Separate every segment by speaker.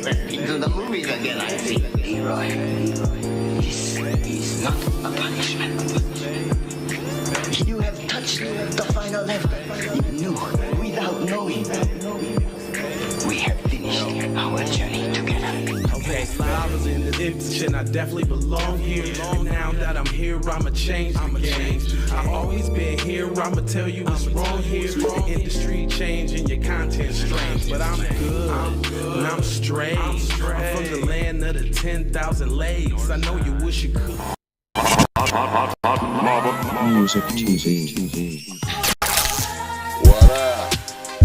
Speaker 1: into the movies again, I see. Leroy, this is not a punishment. You have touched the final level. You knew without knowing. We have finished our journey together.
Speaker 2: Okay, I was in the industry and I definitely belong here. And now that I'm here, I'ma change the game. I've always been here, I'ma tell you what's wrong here. The industry changing, your content strange. But I'm good, and I'm straight. I'm from the land of the 10,000 lakes. I know you wish you could.
Speaker 3: Music TV.
Speaker 4: What up?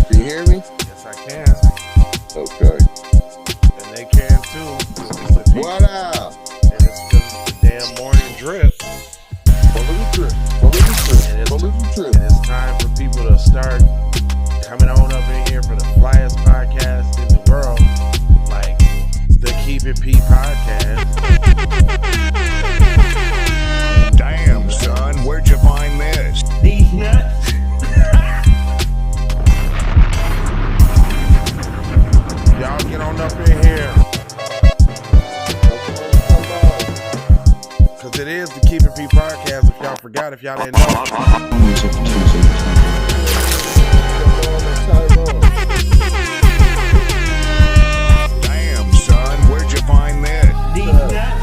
Speaker 4: Can you hear me?
Speaker 2: Yes, I can.
Speaker 4: Okay.
Speaker 2: And they can too.
Speaker 4: What up?
Speaker 2: And it's because of the damn morning drip.
Speaker 4: Follow the drip. Follow the drip. Follow the drip.
Speaker 2: And it's time for people to start coming on up in here for the flyest podcast in the world, like the Keep It P podcast.
Speaker 5: Damn, son, where'd you find this?
Speaker 1: These nuts.
Speaker 2: Y'all get on up in here. Cause it is the Keep It P podcast, if y'all forgot, if y'all didn't know.
Speaker 3: Music TV.
Speaker 5: Damn, son, where'd you find this?
Speaker 1: These nuts.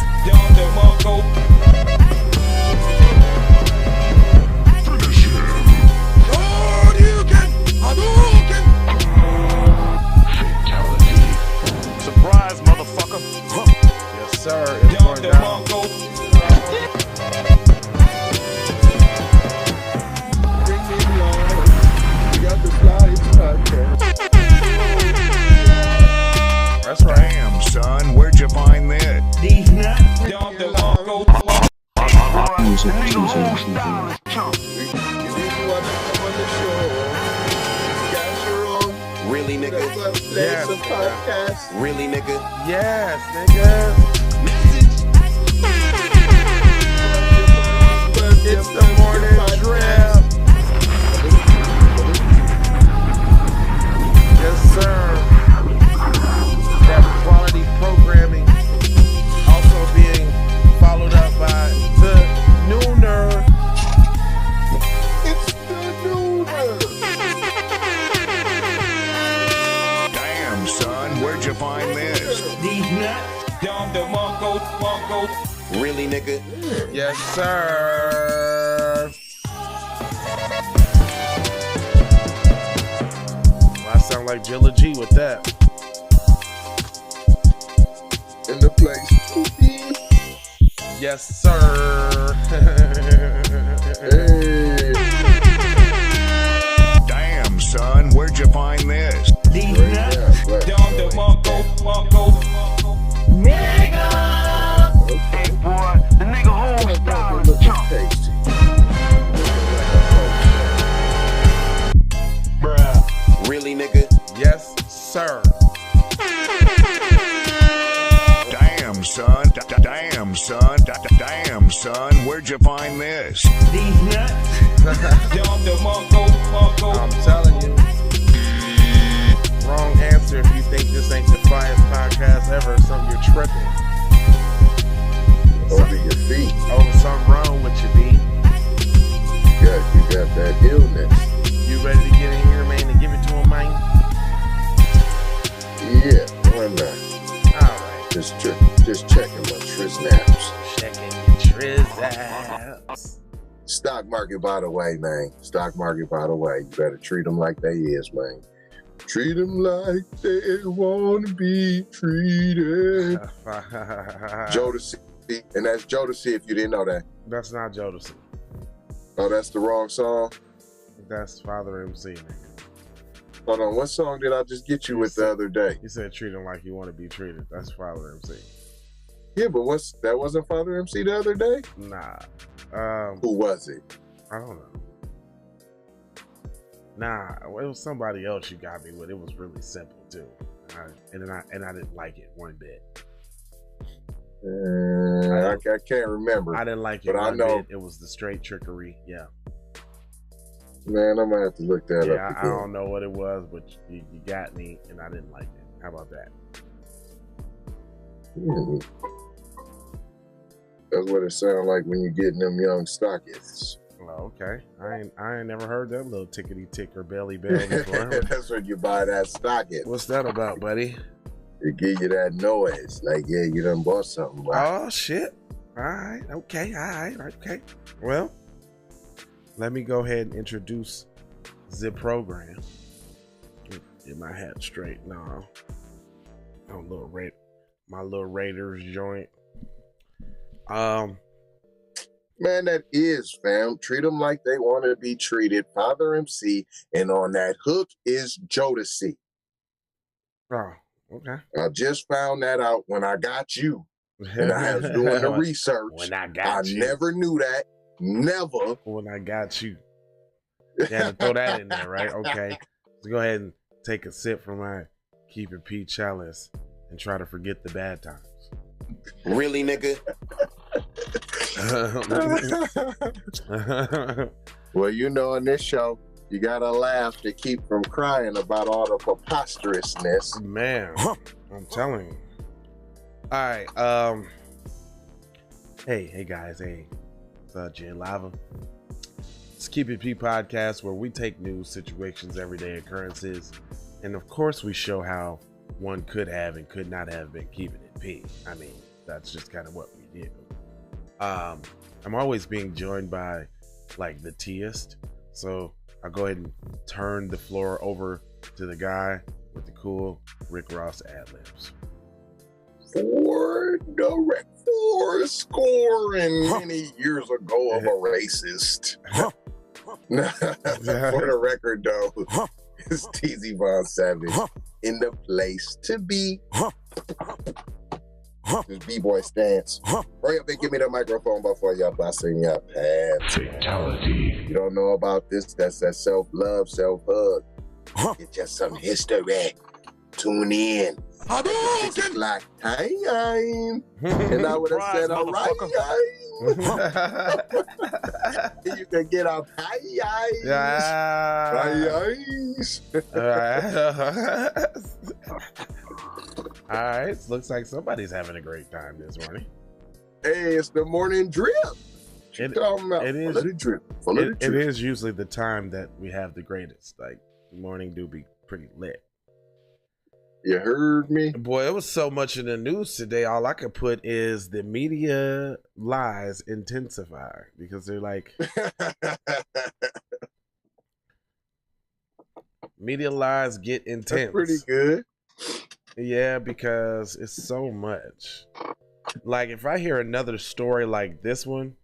Speaker 5: Surprise, motherfucker.
Speaker 2: Yes, sir. It's going down. That's right.
Speaker 5: Damn, son, where'd you find this?
Speaker 1: These nuts.
Speaker 3: Music TV.
Speaker 4: Really, nigga?
Speaker 2: Yes.
Speaker 4: Really, nigga?
Speaker 2: Yes, nigga. It's the morning drip. Yes, sir. That quality programming also being followed up by the Nooner.
Speaker 4: It's the nooner.
Speaker 5: Damn, son, where'd you find this?
Speaker 1: These nuts.
Speaker 4: Really, nigga?
Speaker 2: Yes, sir. Well, I sound like Jilla G with that.
Speaker 4: In the place.
Speaker 2: Yes, sir.
Speaker 4: Hey.
Speaker 5: Damn, son, where'd you find this?
Speaker 1: These
Speaker 4: Right
Speaker 1: nuts.
Speaker 4: now, right.
Speaker 1: Nigga.
Speaker 4: Okay.
Speaker 1: Boy, the nigga whole style is
Speaker 4: Looking
Speaker 1: chump.
Speaker 4: tasty.
Speaker 1: Bruh.
Speaker 4: Really, nigga?
Speaker 2: Yes, sir.
Speaker 5: Damn, son, damn, son, damn, son, where'd you find this?
Speaker 1: These nuts.
Speaker 2: I'm telling you. Wrong answer if you think this ain't the flyest podcast ever. Something you're tripping.
Speaker 4: Over your feet.
Speaker 2: Oh, something wrong with you, B.
Speaker 4: You got that illness.
Speaker 2: You ready to get in here, man, and give it to him, man?
Speaker 4: Yeah, why not?
Speaker 2: Alright.
Speaker 4: Just checking my triznaps.
Speaker 2: Checking your trizaps.
Speaker 4: Stock market, by the way, man. Stock market, by the way. You better treat them like they is, man. Treat them like they want to be treated. Jodeci, and that's Jodeci if you didn't know that.
Speaker 2: That's not Jodeci.
Speaker 4: Oh, that's the wrong song?
Speaker 2: That's Father MC, nigga.
Speaker 4: Hold on, what song did I just get you with the other day?
Speaker 2: You said treat him like you want to be treated. That's Father MC.
Speaker 4: Yeah, but that wasn't Father MC the other day?
Speaker 2: Nah.
Speaker 4: Who was it?
Speaker 2: I don't know. Nah, it was somebody else you got me with. It was really simple too, and I didn't like it one bit.
Speaker 4: I can't remember.
Speaker 2: I didn't like it,
Speaker 4: but
Speaker 2: one
Speaker 4: I know
Speaker 2: bit. It was the straight trickery. Yeah.
Speaker 4: Man, I'm gonna have to look that up.
Speaker 2: Yeah, I don't know what it was, but you got me, and I didn't like it. How about that?
Speaker 4: Hmm. That's what it sounds like when you're getting them young stockings.
Speaker 6: Oh, okay. I ain't never heard that little tickety tick or belly bell before.
Speaker 4: That's when you buy that stocking.
Speaker 6: What's that about, buddy?
Speaker 4: It give you that noise, like, yeah, you done bought something. Wow.
Speaker 6: Oh shit. All right. Okay. All right. Okay. Well, let me go ahead and introduce the program. Get my hat straight. No. Oh, my little Raiders joint.
Speaker 4: Man, that is, fam. Treat them like they want to be treated. Father MC, and on that hook is Jodeci.
Speaker 6: Oh, okay.
Speaker 4: I just found that out when I got you. And I was doing the research.
Speaker 6: When I got you.
Speaker 4: I never knew that. Never.
Speaker 6: When I got you. You had to throw that in there, right? Okay. So go ahead and take a sip from my Keep It P chalice and try to forget the bad times.
Speaker 4: Really, nigga? Well, you know, in this show, you gotta laugh to keep from crying about all the preposterousness.
Speaker 6: Man, I'm telling you. All right, hey guys, it's Jay Lava. It's Keep It P podcast, where we take news, situations, everyday occurrences, and of course we show how one could have and could not have been keeping it P. I mean, that's just kind of what we do. I'm always being joined by like the T-ist, so I'll go ahead and turn the floor over to the guy with the cool Rick Ross ad-libs.
Speaker 4: For scoring many years ago of a racist. For the record, though, it's TZ Von Savage in the place to be. This B-boy stance. Hurry up and give me the microphone before y'all busting your pants.
Speaker 5: Fatality.
Speaker 4: You don't know about this? That's that self-love, self-hug. Get just some history. Tune in. Like time. And I would have said, all right. You can get up
Speaker 6: All right, looks like somebody's having a great time this morning.
Speaker 4: Hey, it's the morning drip. It
Speaker 6: is usually the time that we have the greatest. Like, morning do be pretty lit.
Speaker 4: You heard me?
Speaker 6: Boy, it was so much in the news today. All I could put is the media lies intensify, because they're like, media lies get intense.
Speaker 4: That's pretty good.
Speaker 6: Yeah, because it's so much. Like, if I hear another story like this one,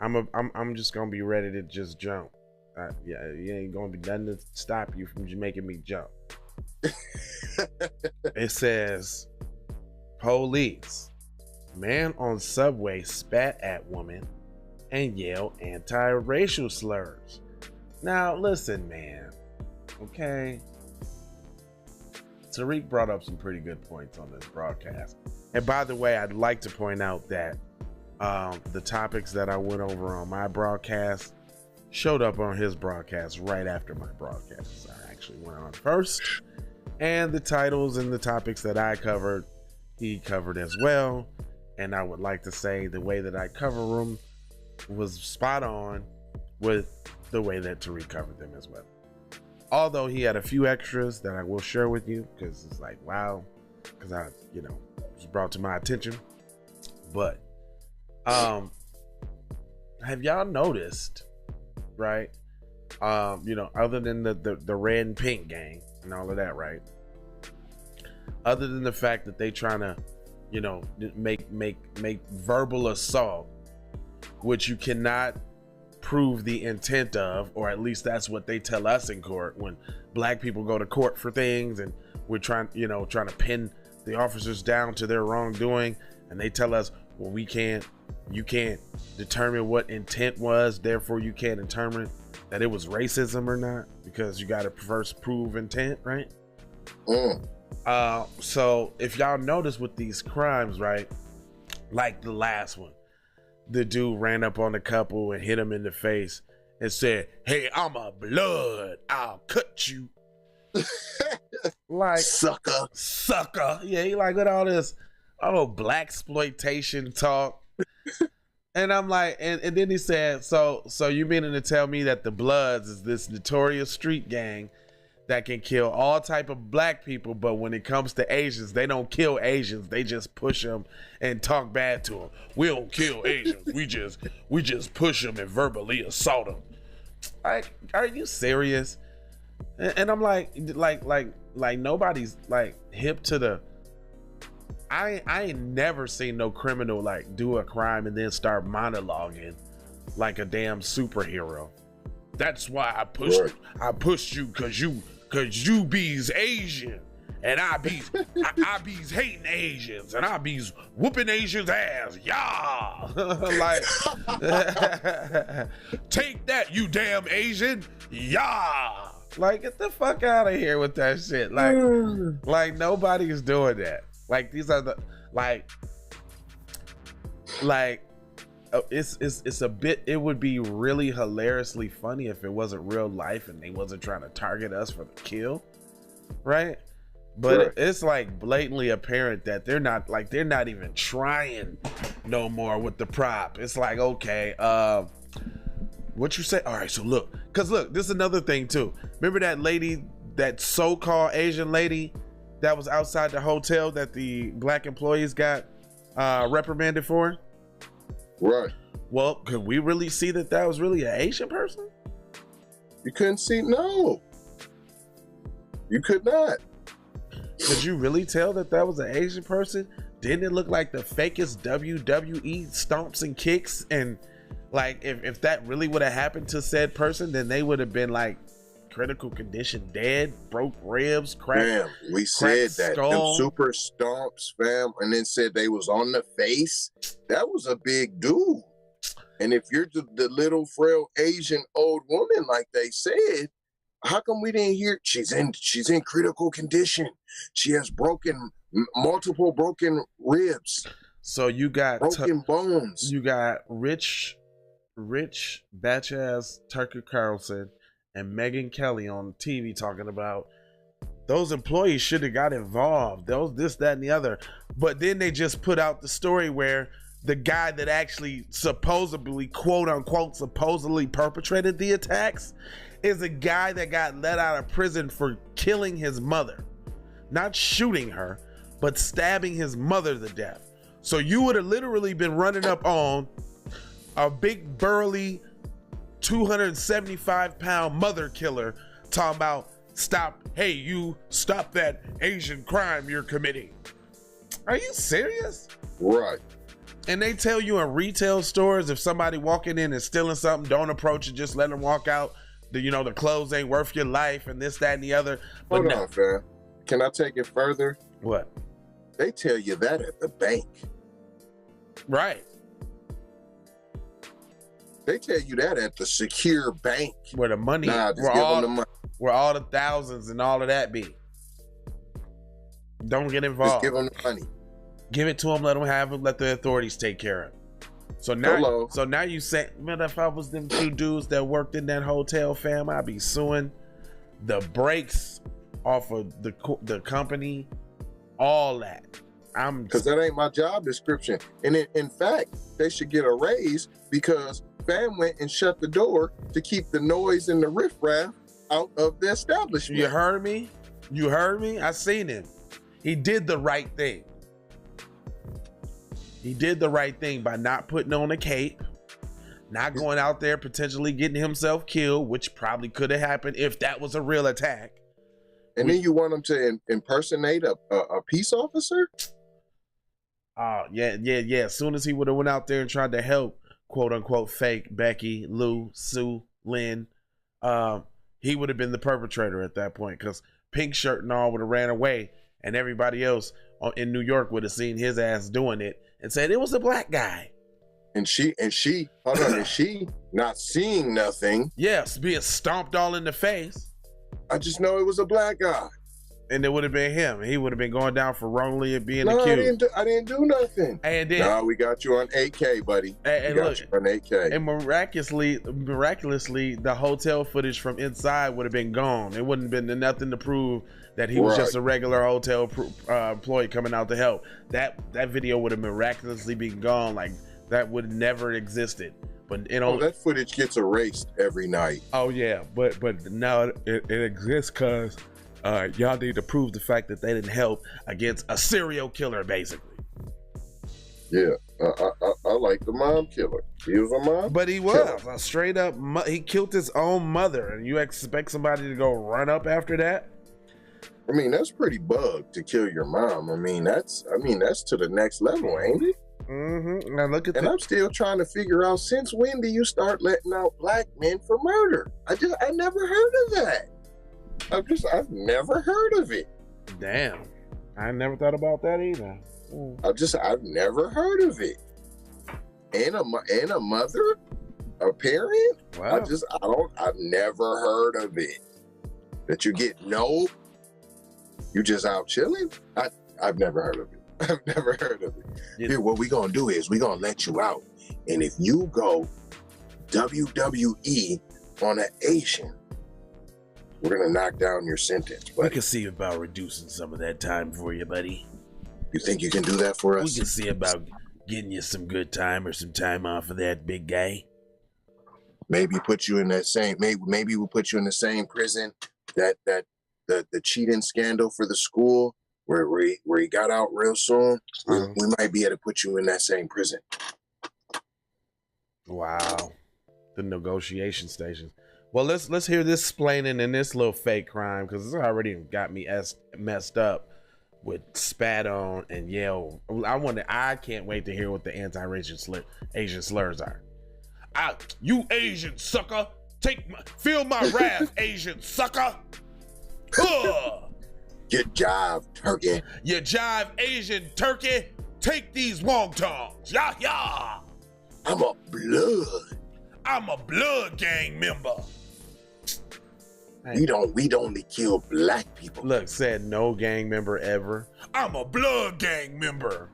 Speaker 6: I'm just gonna be ready to just jump. Yeah, you ain't gonna be nothing to stop you from making me jump. It says, police, man on subway spat at woman and yelled anti-racial slurs. Now listen, man, okay, Tariq brought up some pretty good points on this broadcast. And by the way, I'd like to point out that the topics that I went over on my broadcast showed up on his broadcast right after my broadcast. I actually went on first, and the titles and the topics that I covered, he covered as well. And I would like to say the way that I cover them was spot on with the way that Tariq covered them as well. Although he had a few extras that I will share with you, because it's like, wow, because I, it was brought to my attention. But have y'all noticed, right? Other than the red and pink gang and all of that, right? Other than the fact that they trying to, make verbal assault, which you cannot prove the intent of, or at least that's what they tell us in court when black people go to court for things, and we're trying to pin the officers down to their wrongdoing, and they tell us, well, you can't determine what intent was, therefore you can't determine that it was racism or not, because you got to first prove intent, right? So if y'all notice with these crimes, right, like the last one, the dude ran up on the couple and hit him in the face and said, "Hey, I'm a blood, I'll cut you." Like,
Speaker 4: sucker.
Speaker 6: Yeah, he like, with all this black exploitation talk. And I'm like, and then he said, so you meaning to tell me that the Bloods is this notorious street gang that can kill all type of black people, but when it comes to Asians, they don't kill Asians. They just push them and talk bad to them. We don't kill Asians. we just push them and verbally assault them. Like, are you serious? And I'm like nobody's like hip to the. I ain't never seen no criminal like do a crime and then start monologuing like a damn superhero. That's why I pushed you cause you be's Asian and I be's hating Asians and I be's whooping Asians ass. Yeah. Like take that, you damn Asian. Yeah. Like, get the fuck out of here with that shit. Like nobody's doing that. Like, these are the it's a bit. It would be really hilariously funny if it wasn't real life and they wasn't trying to target us for the kill, right? But it's like blatantly apparent that they're not even trying no more with the prop. It's like, okay, what you say? All right, so look, this is another thing too. Remember that lady, that so-called Asian lady that was outside the hotel that the black employees got reprimanded for?
Speaker 4: Right.
Speaker 6: Well, could we really see that was really an Asian person?
Speaker 4: You couldn't see? No. You could not.
Speaker 6: Could you really tell that was an Asian person? Didn't it look like the fakest WWE stomps and kicks? And like, if that really would have happened to said person, then they would have been like critical condition, dead, broke ribs, cracked.
Speaker 4: Fam, we said that
Speaker 6: skull.
Speaker 4: them super stomps, fam, and then said they was on the face. That was a big dude. And if you're the little frail Asian old woman, like they said, how come we didn't hear? She's in critical condition. She has multiple broken ribs.
Speaker 6: So you got
Speaker 4: broken bones.
Speaker 6: You got rich batch ass Tucker Carlson and Megyn Kelly on TV talking about those employees should have got involved. Those, this, that, and the other. But then they just put out the story where the guy that actually supposedly, quote unquote, supposedly perpetrated the attacks is a guy that got let out of prison for killing his mother. Not shooting her, but stabbing his mother to death. So you would have literally been running up on a big burly 275-pound mother killer talking about stop that Asian crime you're committing. Are you serious?
Speaker 4: Right.
Speaker 6: And they tell you in retail stores, if somebody walking in and stealing something, don't approach it, just let them walk out. The clothes ain't worth your life and this, that, and the other. But
Speaker 4: Hold on, fam. Can I take it further?
Speaker 6: What?
Speaker 4: They tell you that at the bank.
Speaker 6: Right.
Speaker 4: They tell you that at the secure bank.
Speaker 6: Where the money,
Speaker 4: nah, just give them the money.
Speaker 6: Where all the thousands and all of that be. Don't get involved.
Speaker 4: Just give them the money.
Speaker 6: Give it to them, let them have it, let the authorities take care of it. So now you say, man, if I was them two dudes that worked in that hotel, fam, I'd be suing the brakes off of the company, all that.
Speaker 4: Because that ain't my job description. And in fact, they should get a raise because fam went and shut the door to keep the noise and the riffraff out of the establishment.
Speaker 6: You heard me? I seen him. He did the right thing. He did the right thing by not putting on a cape, not going out there potentially getting himself killed, which probably could have happened if that was a real attack.
Speaker 4: And then you want him to impersonate a peace officer?
Speaker 6: Yeah. As soon as he would have went out there and tried to help, quote unquote, fake Becky, Lou, Sue, Lynn, he would have been the perpetrator at that point because Pink Shirt and all would have ran away and everybody else in New York would have seen his ass doing it and said it was a black guy.
Speaker 4: And she not seeing nothing.
Speaker 6: Yes, being stomped all in the face.
Speaker 4: I just know it was a black guy.
Speaker 6: And it would have been him. He would have been going down for wrongly being accused.
Speaker 4: I didn't do nothing.
Speaker 6: And then
Speaker 4: we got you on 8K, buddy.
Speaker 6: And
Speaker 4: we got you on 8K.
Speaker 6: And miraculously, the hotel footage from inside would have been gone. It wouldn't have been nothing to prove that he was just a regular hotel employee coming out to help. That video would have miraculously been gone. Like that would never existed. But you know,
Speaker 4: that footage gets erased every night.
Speaker 6: Oh yeah, but now it exists because y'all need to prove the fact that they didn't help against a serial killer, basically.
Speaker 4: Yeah, I like the mom killer. He was a mom,
Speaker 6: but he was a straight up. He killed his own mother, and you expect somebody to go run up after that?
Speaker 4: I mean, that's pretty bugged to kill your mom. I mean, that's to the next level, ain't it?
Speaker 6: Mm-hmm. Now look at
Speaker 4: I'm still trying to figure out, since when do you start letting out black men for murder? I never heard of that. I've never heard of it.
Speaker 6: Damn, I never thought about that either.
Speaker 4: I've never heard of it. And a mother, a parent.
Speaker 6: Wow.
Speaker 4: I've never heard of it. That you get you just out chilling. I've never heard of it. I've never heard of it.
Speaker 6: Yeah.
Speaker 4: Here, what we gonna do is we gonna let you out, and if you go WWE on an Asian, we're gonna knock down your sentence.
Speaker 6: We can see about reducing some of that time for you, buddy.
Speaker 4: You think you can do that for us?
Speaker 6: We can see about getting you some good time or some time off of that, big guy.
Speaker 4: Maybe put you in that same. Maybe we'll put you in the same prison that the cheating scandal for the school where he got out real soon. We might be able to put you in that same prison.
Speaker 6: Wow, the negotiation stations. Well, let's hear this explaining in this little fake crime, because it's already got me messed up with spat on and yell. I can't wait to hear what the anti-racial Asian slurs are. You Asian sucker, feel my wrath, Asian sucker.
Speaker 4: You jive turkey.
Speaker 6: You jive Asian turkey. Take these wontons. Yeah, yeah.
Speaker 4: I'm a blood
Speaker 6: gang member.
Speaker 4: We'd only kill black people.
Speaker 6: Look, said no gang member ever. I'm a blood gang member.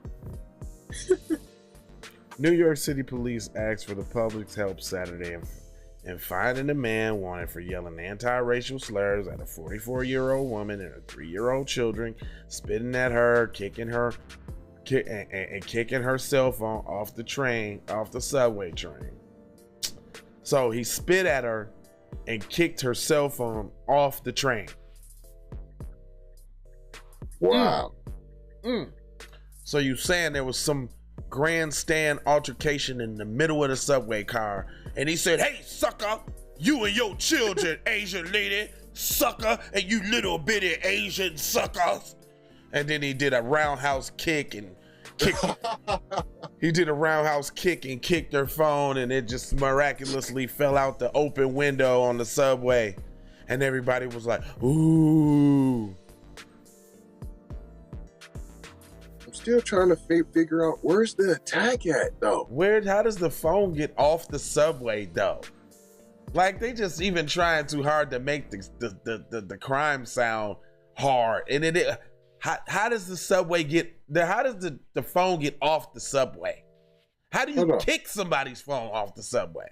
Speaker 6: New York City police asked for the public's help Saturday in finding a man wanted for yelling anti-racial slurs at a 44-year-old woman and her 3-year-old children, spitting at her, kicking her cell phone off the subway train. So he spit at her and kicked her cell phone off the train.
Speaker 4: Wow.
Speaker 6: So you saying there was some grandstand altercation in the middle of the subway car, and he said, "Hey, sucker, you and your children, Asian lady, sucker, and you little bitty Asian suckers." And then he did a roundhouse kick and kicked her phone, and it just miraculously fell out the open window on the subway, and everybody was like, "Ooh."
Speaker 4: Still trying to figure out where's the attack at though.
Speaker 6: How does the phone get off the subway though? Like they just even trying too hard to make the crime sound hard. And how does the subway how does the phone get off the subway? How do you kick somebody's phone off the subway?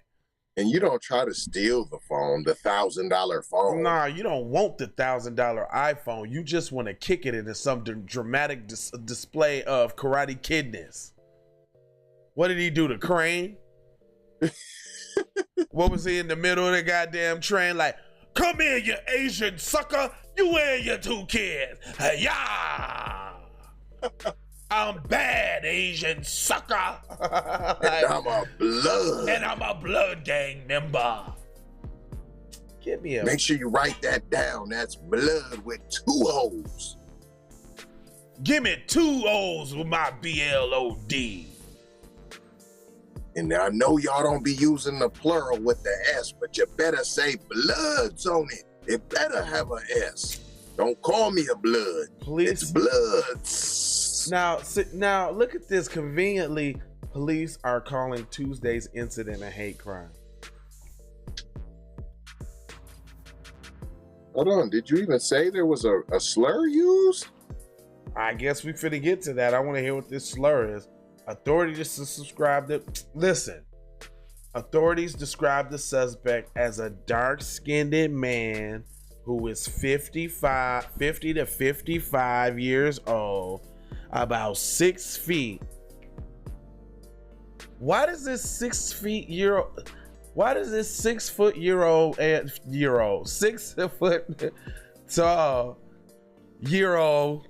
Speaker 4: And you don't try to steal the phone, the $1,000 phone.
Speaker 6: Nah, you don't want the $1,000 iPhone. You just want to kick it into some dramatic display of Karate Kidness. What did he do to Crane? What was he in the middle of the goddamn train? Like, come here, you Asian sucker. You and your 2 kids. Yeah. I'm bad, Asian sucker.
Speaker 4: And I'm a blood gang member. Make sure you write that down. That's blood with 2 O's.
Speaker 6: Give me 2 O's with my BLOD.
Speaker 4: And I know y'all don't be using the plural with the S, but you better say bloods on it. It better have an S. Don't call me a blood.
Speaker 6: Please.
Speaker 4: It's bloods.
Speaker 6: Now look at this. Conveniently, police are calling Tuesday's incident a hate crime.
Speaker 4: Hold on, did you even say there was a slur used?
Speaker 6: I guess we finna get to that. I want to hear what this slur is. Authorities described the suspect as a dark-skinned man who is 50 to 55 years old, about 6 feet. Why does this 6 foot year old 6 foot tall year old,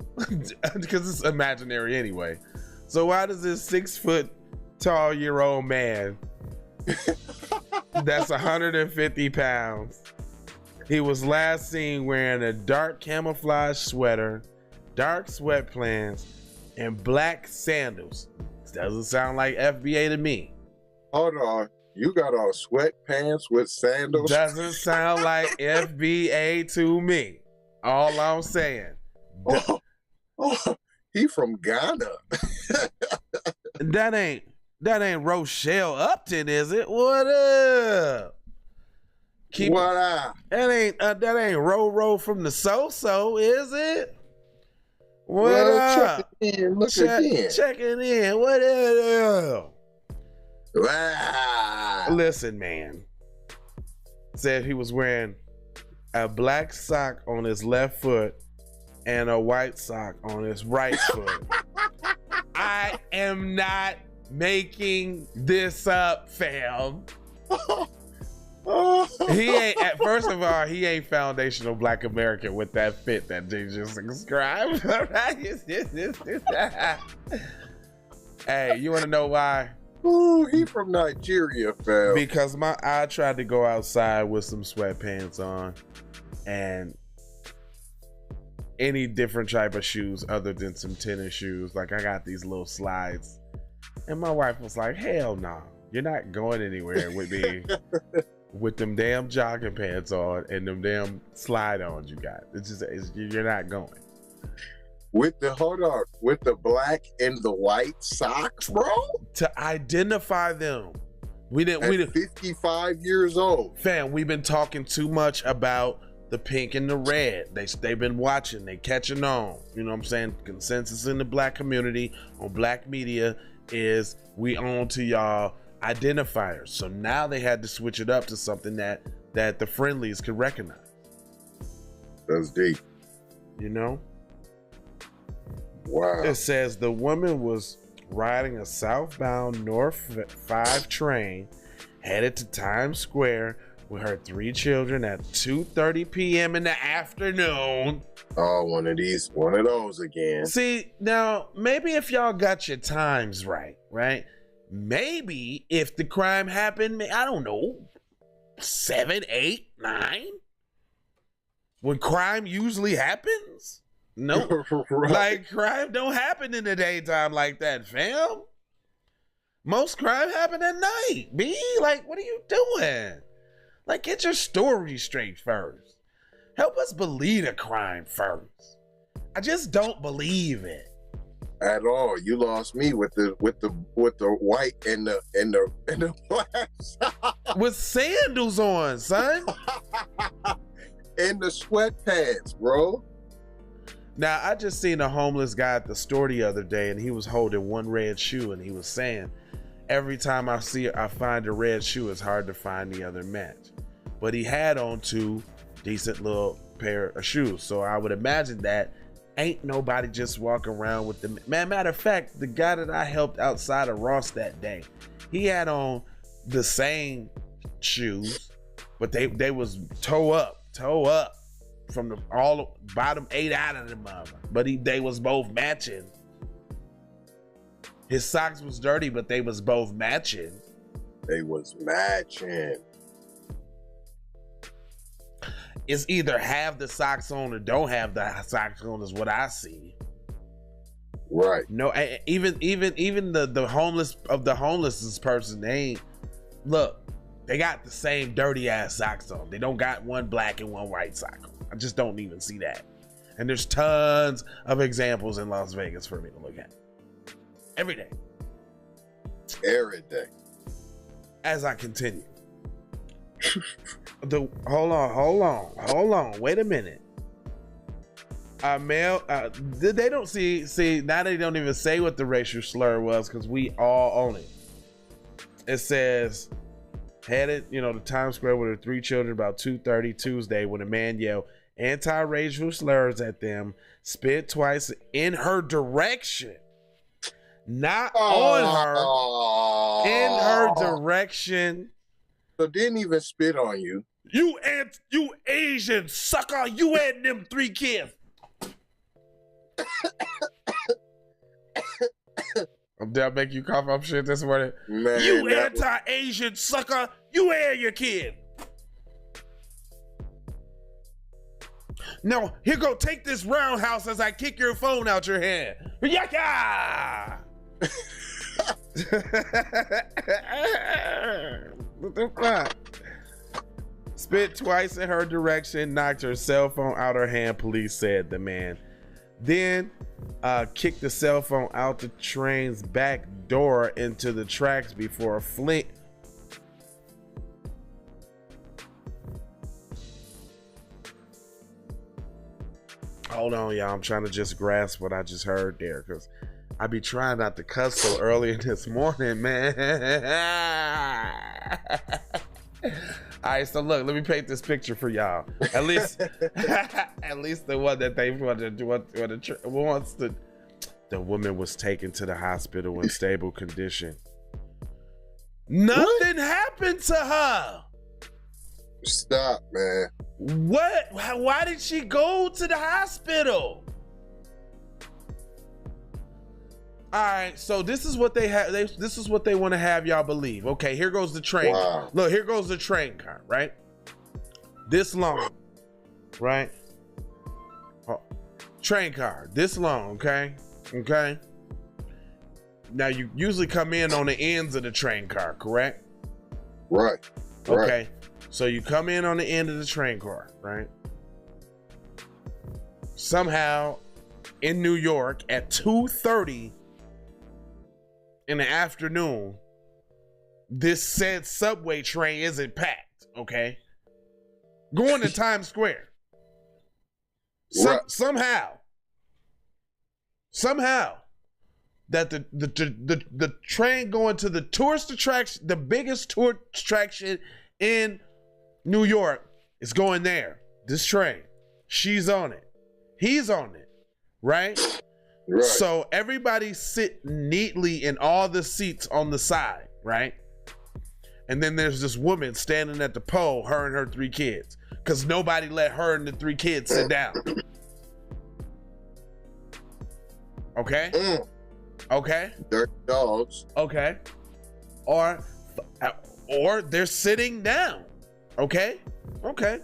Speaker 6: because it's imaginary anyway. So why does this 6 foot tall year old man that's 150 pounds, he was last seen wearing a dark camouflage sweater, dark sweatpants, and black sandals? Doesn't sound like FBA to me.
Speaker 4: Hold on. You got on sweatpants with sandals?
Speaker 6: Doesn't sound like FBA to me. All I'm saying.
Speaker 4: He from Ghana.
Speaker 6: That ain't Rochelle Upton, is it? What up?
Speaker 4: What up?
Speaker 6: That ain't Ro from the So-So, is it? What up? Checking in. What up?
Speaker 4: Wow.
Speaker 6: Listen, man. Said he was wearing a black sock on his left foot and a white sock on his right foot. I am not making this up, fam. He ain't, first of all, he ain't foundational Black American with that fit that they just described. Hey, you want to know why?
Speaker 4: Ooh, he from Nigeria, fam.
Speaker 6: Because I tried to go outside with some sweatpants on and any different type of shoes other than some tennis shoes. Like, I got these little slides. And my wife was like, hell no, you're not going anywhere with me with them damn jogging pants on and them damn slide-ons you got. You're not going.
Speaker 4: With the black and the white socks, bro?
Speaker 6: To identify them. We didn't
Speaker 4: 55 years old.
Speaker 6: Fam, we've been talking too much about the pink and the red. They've been watching, they catching on. You know what I'm saying? Consensus in the black community on black media is we on to y'all identifiers. So now they had to switch it up to something that the friendlies could recognize.
Speaker 4: That's deep.
Speaker 6: You know?
Speaker 4: Wow.
Speaker 6: It says the woman was riding a southbound North 5 train headed to Times Square with her 3 children at 2:30 p.m. in the afternoon.
Speaker 4: Oh, one of those again.
Speaker 6: See, now, maybe if y'all got your times right? Maybe if the crime happened, I don't know, 7, 8, 9? When crime usually happens? No,
Speaker 4: Right.
Speaker 6: Like, crime don't happen in the daytime like that, fam. Most crime happen at night, B. Like, what are you doing? Like, get your story straight first. Help us believe a crime first. I just don't believe it
Speaker 4: At all. You lost me with the white and the black socks.
Speaker 6: with sandals on, son.
Speaker 4: And the sweatpants, bro.
Speaker 6: Now, I just seen a homeless guy at the store the other day, and he was holding one red shoe, and he was saying, every time I find a red shoe, it's hard to find the other match. But he had on 2 decent little pair of shoes. So I would imagine that ain't nobody just walking around with them. Man, matter of fact, the guy that I helped outside of Ross that day, he had on the same shoes, but they was toe up from the all bottom 8 out of the mother. But they was both matching. His socks was dirty, but they was both matching.
Speaker 4: They was matching.
Speaker 6: It's either have the socks on or don't have the socks on is what I see.
Speaker 4: Right.
Speaker 6: No, even the homeless of the homeless person, they ain't, look, they got the same dirty ass socks on. They don't got one black and one white sock on. I just don't even see that. And there's tons of examples in Las Vegas for me to look at. Every day.
Speaker 4: Every day.
Speaker 6: As I continue. Hold on. Wait a minute. A male, they don't see now they don't even say what the racial slur was because we all own it. It says, headed, to Times Square with her 3 children about 2:30 Tuesday when a man yelled, anti-racial slurs at them, spit twice in her direction. Not on her, in her direction.
Speaker 4: So didn't even spit on you.
Speaker 6: You Asian sucker, you and them 3 kids. Did I make you cough up shit this morning?
Speaker 4: Man,
Speaker 6: you anti-Asian sucker, you and your kid. No, here go, take this roundhouse as I kick your phone out your hand. Yaka! What the fuck? Spit twice in her direction, knocked her cell phone out her hand, police said the man. Then kicked the cell phone out the train's back door into the tracks before a fling. Hold on, y'all. I'm trying to just grasp what I just heard there, because I be trying not to cuss so early this morning, man. All right, so look, let me paint this picture for y'all. At least, at least the one that they want to do. Once the woman was taken to the hospital in stable condition. Nothing happened to her.
Speaker 4: Stop, man.
Speaker 6: What? Why did she go to the hospital? All right, so this is what they have. This is what they want to have y'all believe. Okay, here goes the train.
Speaker 4: Wow.
Speaker 6: Look, here goes the train car, right? This long, right? Oh, train car, this long, okay? Okay. Now you usually come in on the ends of the train car, correct?
Speaker 4: Right.
Speaker 6: Okay. So you come in on the end of the train car, right? Somehow in New York at 2:30 in the afternoon, this said subway train isn't packed, okay? Going to Times Square. Somehow that the train going to the tourist attraction, the biggest tourist attraction in New York, is going there. This train. She's on it. He's on it. Right?
Speaker 4: Right.
Speaker 6: So everybody sit neatly in all the seats on the side, right? And then there's this woman standing at the pole, her and her 3 kids, because nobody let her and the 3 kids sit down. Okay? Okay?
Speaker 4: Dirty dogs.
Speaker 6: Okay. Or they're sitting down. Okay? Okay.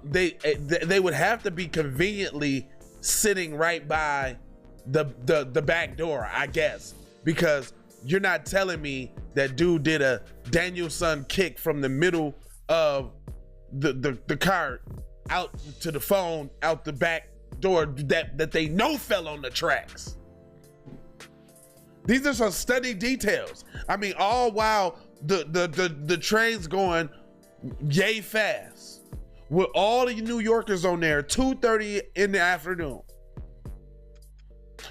Speaker 6: They would have to be conveniently sitting right by the back door, I guess, because you're not telling me that dude did a Danielson kick from the middle of the car out to the phone out the back door that they know fell on the tracks. These are some studied details. I mean, all while the train's going yay fast with all the New Yorkers on there, 2:30 in the afternoon.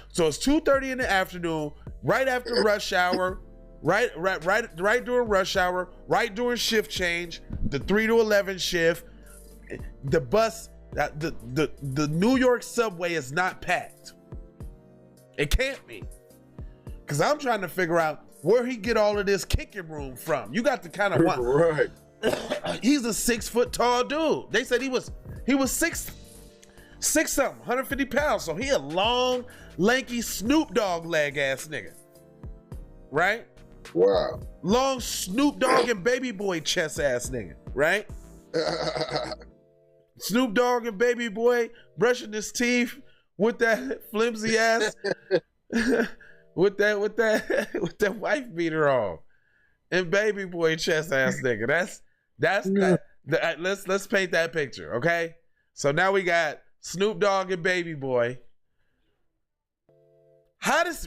Speaker 6: So it's 2:30 in the afternoon, right after rush hour, right during rush hour, right during shift change, the 3 to 11 shift. The bus, the New York subway is not packed. It can't be, because I'm trying to figure out where he get all of this kicking room from. You got to kind of want.
Speaker 4: Right.
Speaker 6: He's a 6 foot tall dude. They said he was six something, 150 pounds. So he a long, lanky Snoop Dogg leg ass nigga, right?
Speaker 4: Wow.
Speaker 6: Long Snoop Dogg and Baby Boy chest ass nigga, right? Snoop Dogg and Baby Boy brushing his teeth with that flimsy ass, with that wife beater on, and Baby Boy chest ass nigga. Let's paint that picture, okay? So now we got Snoop Dogg and Baby Boy.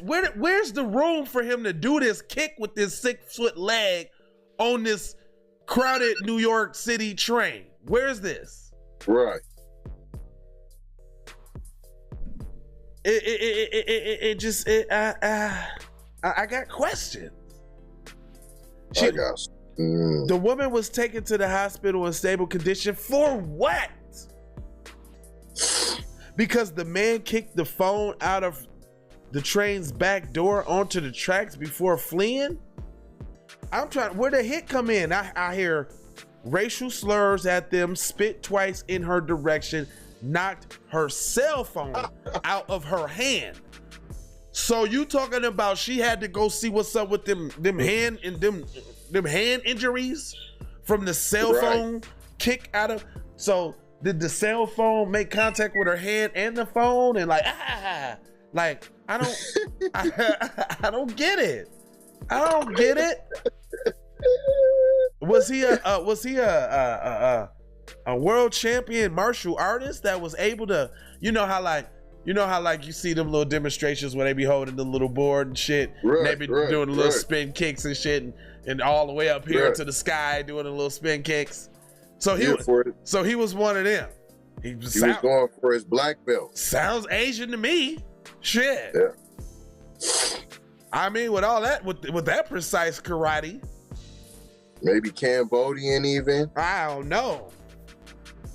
Speaker 6: Where's the room for him to do this kick with this 6 foot leg on this crowded New York City train? Where's this?
Speaker 4: Right.
Speaker 6: I got questions.
Speaker 4: I got
Speaker 6: The woman was taken to the hospital in stable condition for what? Because the man kicked the phone out of the train's back door onto the tracks before fleeing? Where the hit come in? I hear racial slurs at them, spit twice in her direction, knocked her cell phone out of her hand. So you talking about she had to go see what's up with them hand injuries from the cell phone kick out of? So did the cell phone make contact with her hand and the phone and I don't get it. I don't get it. Was he a world champion martial artist that was able to, you know how you see them little demonstrations where they be holding the little board and shit, and they be doing the little spin kicks and shit, and all the way up here to the sky doing the little spin kicks. So he was one of them. He was
Speaker 4: going for his black belt.
Speaker 6: Sounds Asian to me. Shit. Yeah. I mean, with all that, with that precise karate.
Speaker 4: Maybe Cambodian even.
Speaker 6: I don't know.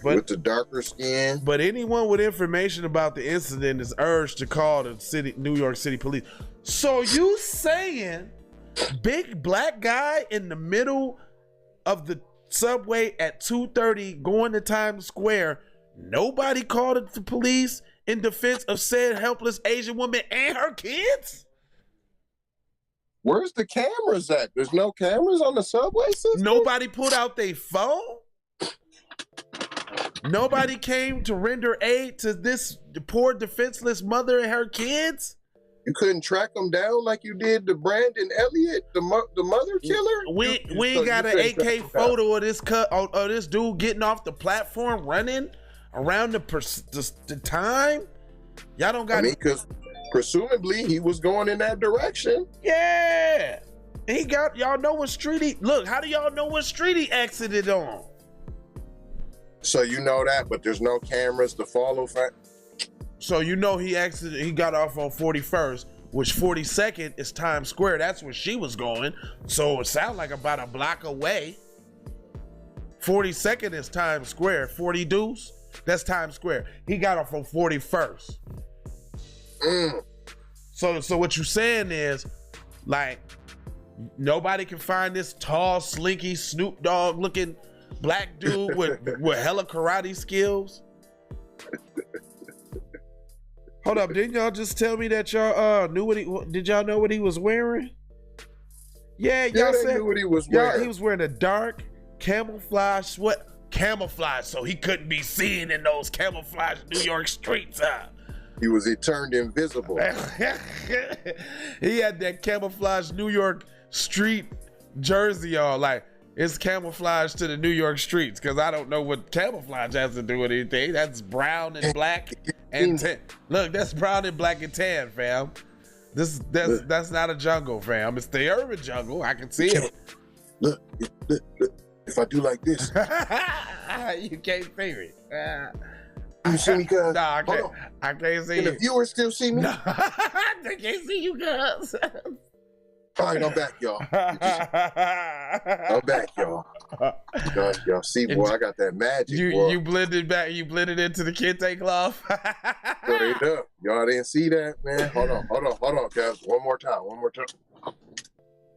Speaker 6: But,
Speaker 4: with the darker skin.
Speaker 6: But anyone with information about the incident is urged to call the New York City police. So you saying big black guy in the middle of the subway at 2:30 going to Times Square, nobody called the police in defense of said helpless Asian woman and her kids?
Speaker 4: Where's the cameras at? There's no cameras on the subway system?
Speaker 6: Nobody pulled out their phone? Nobody came to render aid to this poor defenseless mother and her kids?
Speaker 4: You couldn't track them down like you did to Brandon Elliott, the mother killer?
Speaker 6: We ain't got an 8K photo of this dude getting off the platform running around the time? Y'all don't got...
Speaker 4: I mean, because presumably he was going in that direction.
Speaker 6: Yeah. Y'all know what street how do y'all know what street he exited on?
Speaker 4: So you know that, but there's no cameras to follow.
Speaker 6: So you know he got off on 41st, which 42nd is Times Square. That's where she was going. So it sounds like about a block away. 42nd is Times Square. 40 Deuce, that's Times Square. He got off on 41st. So what you're saying is, like, nobody can find this tall, slinky, Snoop Dogg looking black dude with hella karate skills? Hold up, didn't y'all just tell me that y'all did y'all know what he was wearing? Yeah, y'all said
Speaker 4: knew what he was wearing.
Speaker 6: He was wearing a dark camouflage sweat. Camouflage, so he couldn't be seen in those camouflage New York streets, huh?
Speaker 4: He turned invisible.
Speaker 6: He had that camouflage New York street jersey on, like, it's camouflage to the New York streets, because I don't know what camouflage has to do with anything. That's brown and black and tan. Look, that's brown and black and tan, fam. That's not a jungle, fam. It's the urban jungle. I can see it.
Speaker 4: Look. If I do like this.
Speaker 6: You can't see me.
Speaker 4: You see me, cuz?
Speaker 6: No, I can't. I can't see you.
Speaker 4: Can the viewers still see me?
Speaker 6: No, they can't see you, cuz.
Speaker 4: All right, I'm back, y'all. I'm back, y'all. Y'all see, boy, I got that magic, boy.
Speaker 6: You blended back. You blended into the kente cloth.
Speaker 4: Straight up. Y'all didn't see that, man? Hold on, cuz. One more time.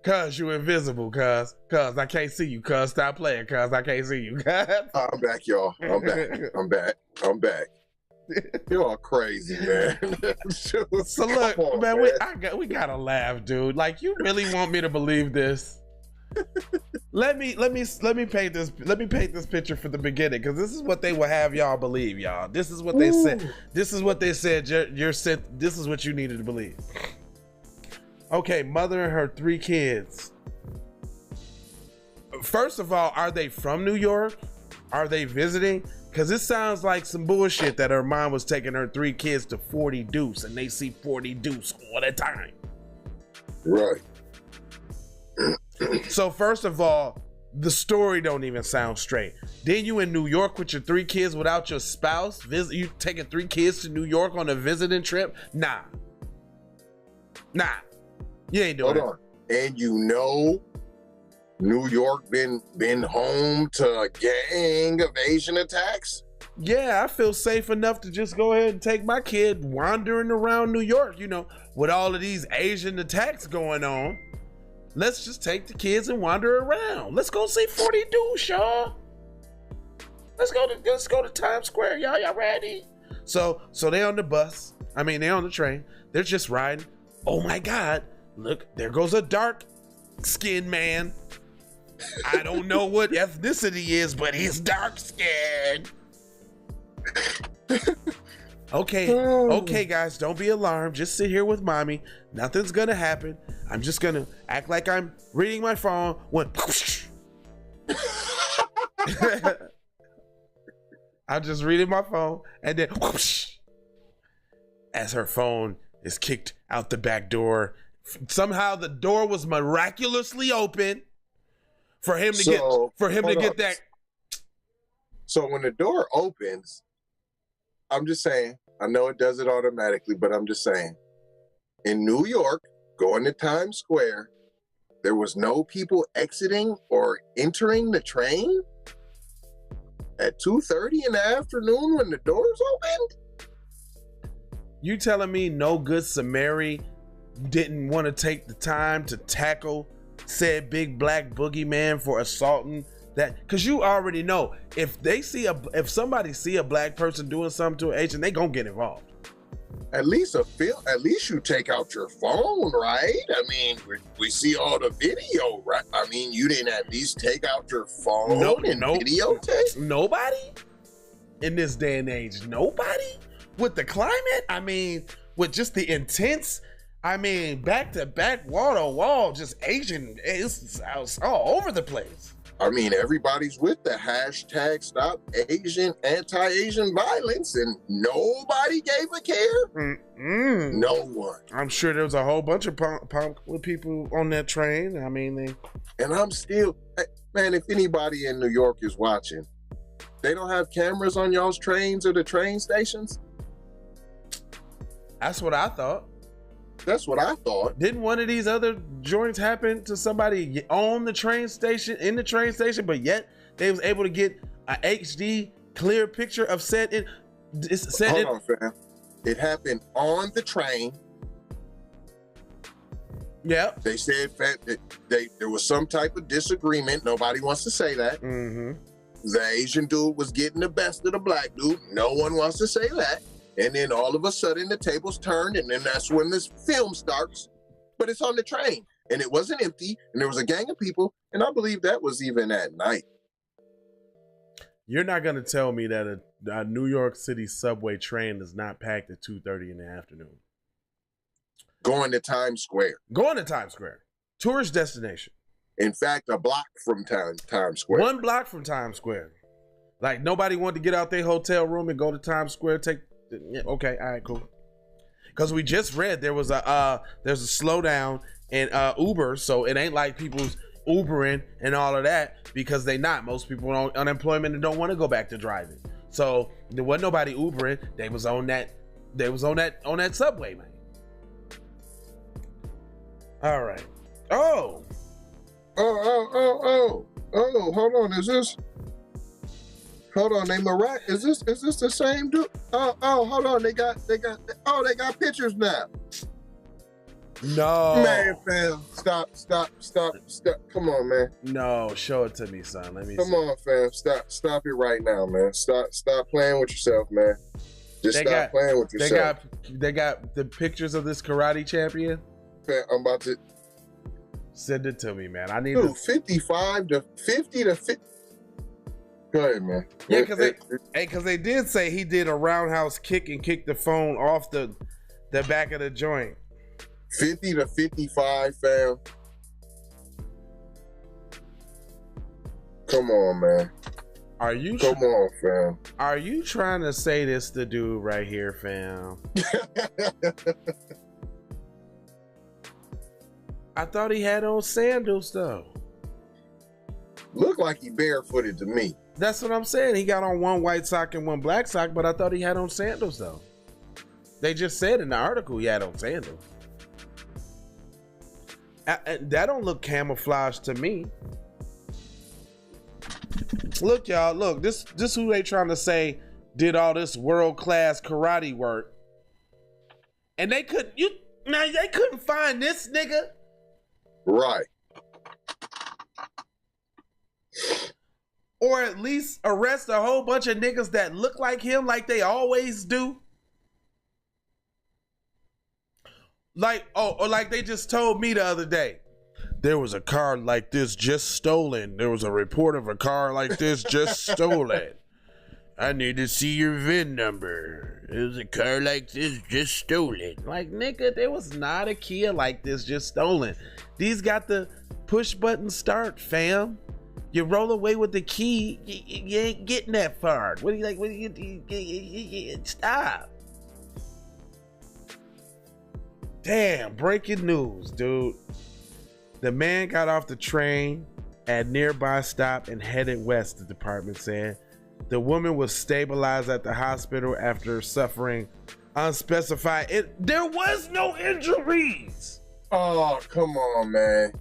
Speaker 6: Cuz, you invisible, cuz. Cuz, I can't see you, cuz. Stop playing, cuz. I can't see you, cuz.
Speaker 4: I'm back, y'all. I'm back. You're all crazy, man.
Speaker 6: So look, on, man, we gotta laugh, dude. Like, you really want me to believe this? Let me paint this picture from the beginning, because this is what they will have y'all believe, y'all. This is what they said. This is what they said. This is what you needed to believe. Okay, mother and her 3 kids. First of all, are they from New York? Are they visiting? Because it sounds like some bullshit that her mom was taking her 3 kids to 40 Deuce, and they see 40 Deuce all the time.
Speaker 4: Right.
Speaker 6: So first of all, the story don't even sound straight. Then you in New York with your 3 kids without your spouse? You taking 3 kids to New York on a visiting trip? Nah. You ain't doing it.
Speaker 4: Hold on. And you know New York been home to a gang of Asian attacks?
Speaker 6: Yeah, I feel safe enough to just go ahead and take my kid wandering around New York, you know, with all of these Asian attacks going on. Let's just take the kids and wander around. Let's go see 40 Dudes, Shaw. Let's go to Times Square. Y'all ready? So they on the bus. I mean, they on the train. They're just riding. Oh my God. Look, there goes a dark skinned man. I don't know what ethnicity is, but he's dark skinned. Okay, guys, don't be alarmed. Just sit here with mommy. Nothing's gonna happen. I'm just gonna act like I'm reading my phone when I'm just reading my phone, and then whoosh, as her phone is kicked out the back door. Somehow the door was miraculously open for him to get that.
Speaker 4: So when the door opens, I'm just saying, I know it does it automatically, but I'm just saying, in New York, going to Times Square, there was no people exiting or entering the train at 2:30 in the afternoon when the doors opened?
Speaker 6: You telling me no good Samari didn't want to take the time to tackle said big black boogeyman for assaulting that? Because you already know, if somebody see a black person doing something to an Asian, they gonna get involved.
Speaker 4: At least you take out your phone, right? I mean, we see all the video, right? I mean, you didn't at least take out your phone and videotape?
Speaker 6: Nobody in this day and age. Nobody with the climate. I mean, with just the intense. I mean, back to back, wall to wall, just Asian. It's all over the place.
Speaker 4: I mean, everybody's with the hashtag Stop Asian Anti-Asian Violence, and nobody gave a care. No one.
Speaker 6: I'm sure there was a whole bunch of punk with people on that train. I mean,
Speaker 4: and I'm still, man. If anybody in New York is watching, they don't have cameras on y'all's trains or the train stations.
Speaker 6: That's what I thought.
Speaker 4: That's what I thought.
Speaker 6: Didn't one of these other joints happen to somebody on the train station, in the train station, but yet they was able to get a HD clear picture of said it?
Speaker 4: Hold on, fam. It happened on the train.
Speaker 6: Yeah.
Speaker 4: They said that there was some type of disagreement. Nobody wants to say that.
Speaker 6: Mm-hmm.
Speaker 4: The Asian dude was getting the best of the black dude. No one wants to say that. And then all of a sudden the tables turned, and then that's when this film starts. But it's on the train, and it wasn't empty, and there was a gang of people, and I believe that was even at night.
Speaker 6: You're not going to tell me that a New York City subway train is not packed at 2:30 in the afternoon.
Speaker 4: Going to Times Square.
Speaker 6: Tourist destination.
Speaker 4: In fact, a block from Times Square.
Speaker 6: 1 block from Times Square. Like, nobody wanted to get out their hotel room and go to Times Square, okay, all right, cool. Because we just read there's a slowdown in Uber, so it ain't like people's Ubering and all of that, because they not. Most people are on unemployment and don't want to go back to driving. So there wasn't nobody Ubering. They was on that subway, man. All right. Oh,
Speaker 4: hold on. Hold on, is this the same dude? Hold on, they got pictures now.
Speaker 6: No.
Speaker 4: Man, fam, stop. Come on, man.
Speaker 6: No, show it to me, son. Let me
Speaker 4: Come on, fam. Stop it right now, man. Stop playing with yourself, man. Just stop playing with yourself.
Speaker 6: They got the pictures of this karate champion.
Speaker 4: Fam, I'm about to
Speaker 6: send it to me, man. I need
Speaker 4: 55 to 50 to 50. Go ahead, man.
Speaker 6: Yeah, because they did say he did a roundhouse kick and kicked the phone off the back of the joint.
Speaker 4: 50 to 55, fam. Come on, man. Come on, fam.
Speaker 6: Are you trying to say this the dude right here, fam? I thought he had on sandals, though.
Speaker 4: Looked like he barefooted to me.
Speaker 6: That's what I'm saying. He got on 1 white sock and 1 black sock, but I thought he had on sandals, though. They just said in the article he had on sandals. That don't look camouflage to me. Look, y'all, look, this who they trying to say did all this world-class karate work. And they couldn't find this nigga.
Speaker 4: Right.
Speaker 6: Or at least arrest a whole bunch of niggas that look like him like they always do. Like, or like they just told me the other day. There was a car like this just stolen. There was a report of a car like this just stolen. I need to see your VIN number. It was a car like this just stolen. Like, nigga, there was not a Kia like this just stolen. These got the push button start, fam. You roll away with the key, you ain't getting that far. What do you like? What do you stop? Damn, breaking news, dude. The man got off the train at nearby stop and headed west, the department said. The woman was stabilized at the hospital after suffering unspecified. There was no injuries.
Speaker 4: Oh, come on, man.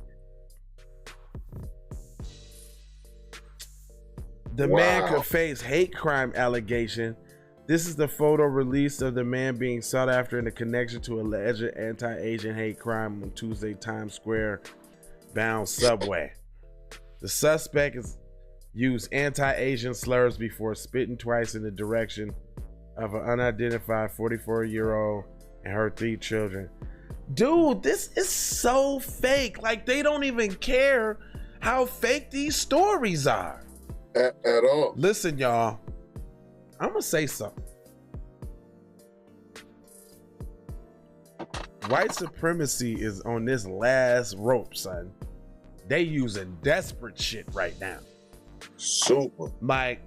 Speaker 6: The man could face hate crime allegation. This is the photo released of the man being sought after in a connection to alleged anti-Asian hate crime on Tuesday Times Square bound subway. The suspect is used anti-Asian slurs before spitting twice in the direction of an unidentified 44-year-old and her 3 children. Dude, this is so fake. Like, they don't even care how fake these stories are.
Speaker 4: At all.
Speaker 6: Listen, y'all, I'm gonna say something. White supremacy is on this last rope, son. They using desperate shit right now.
Speaker 4: Super.
Speaker 6: Like,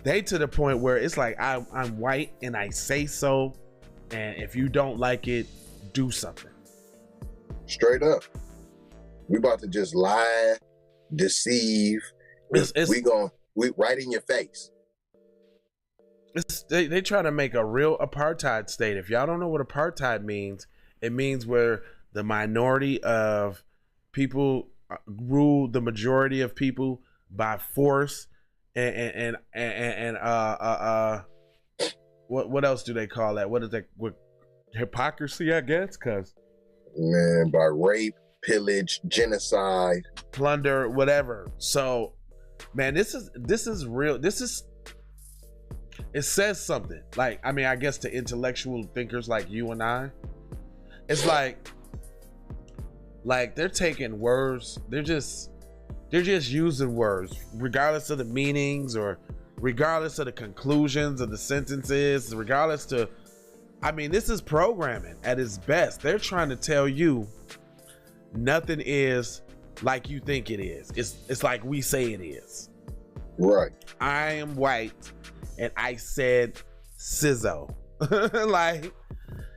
Speaker 6: they to the point where it's like, I'm white and I say so, and if you don't like it, do something.
Speaker 4: Straight up. We about to just lie, deceive. We right in your face.
Speaker 6: They try to make a real apartheid state. If y'all don't know what apartheid means, it means where the minority of people rule the majority of people by force and what else do they call that? What is that? What, hypocrisy, I guess, cause
Speaker 4: man, by rape, pillage, genocide,
Speaker 6: plunder, whatever. So, man, this is real. It says something. Like, I mean, I guess to intellectual thinkers like you and I, it's like they're taking words. They're just using words, regardless of the meanings or regardless of the conclusions of the sentences, regardless to, I mean, this is programming at its best. They're trying to tell you nothing is like you think it is. It's like we say it is.
Speaker 4: Right.
Speaker 6: I am white and I said Sizzo. Like,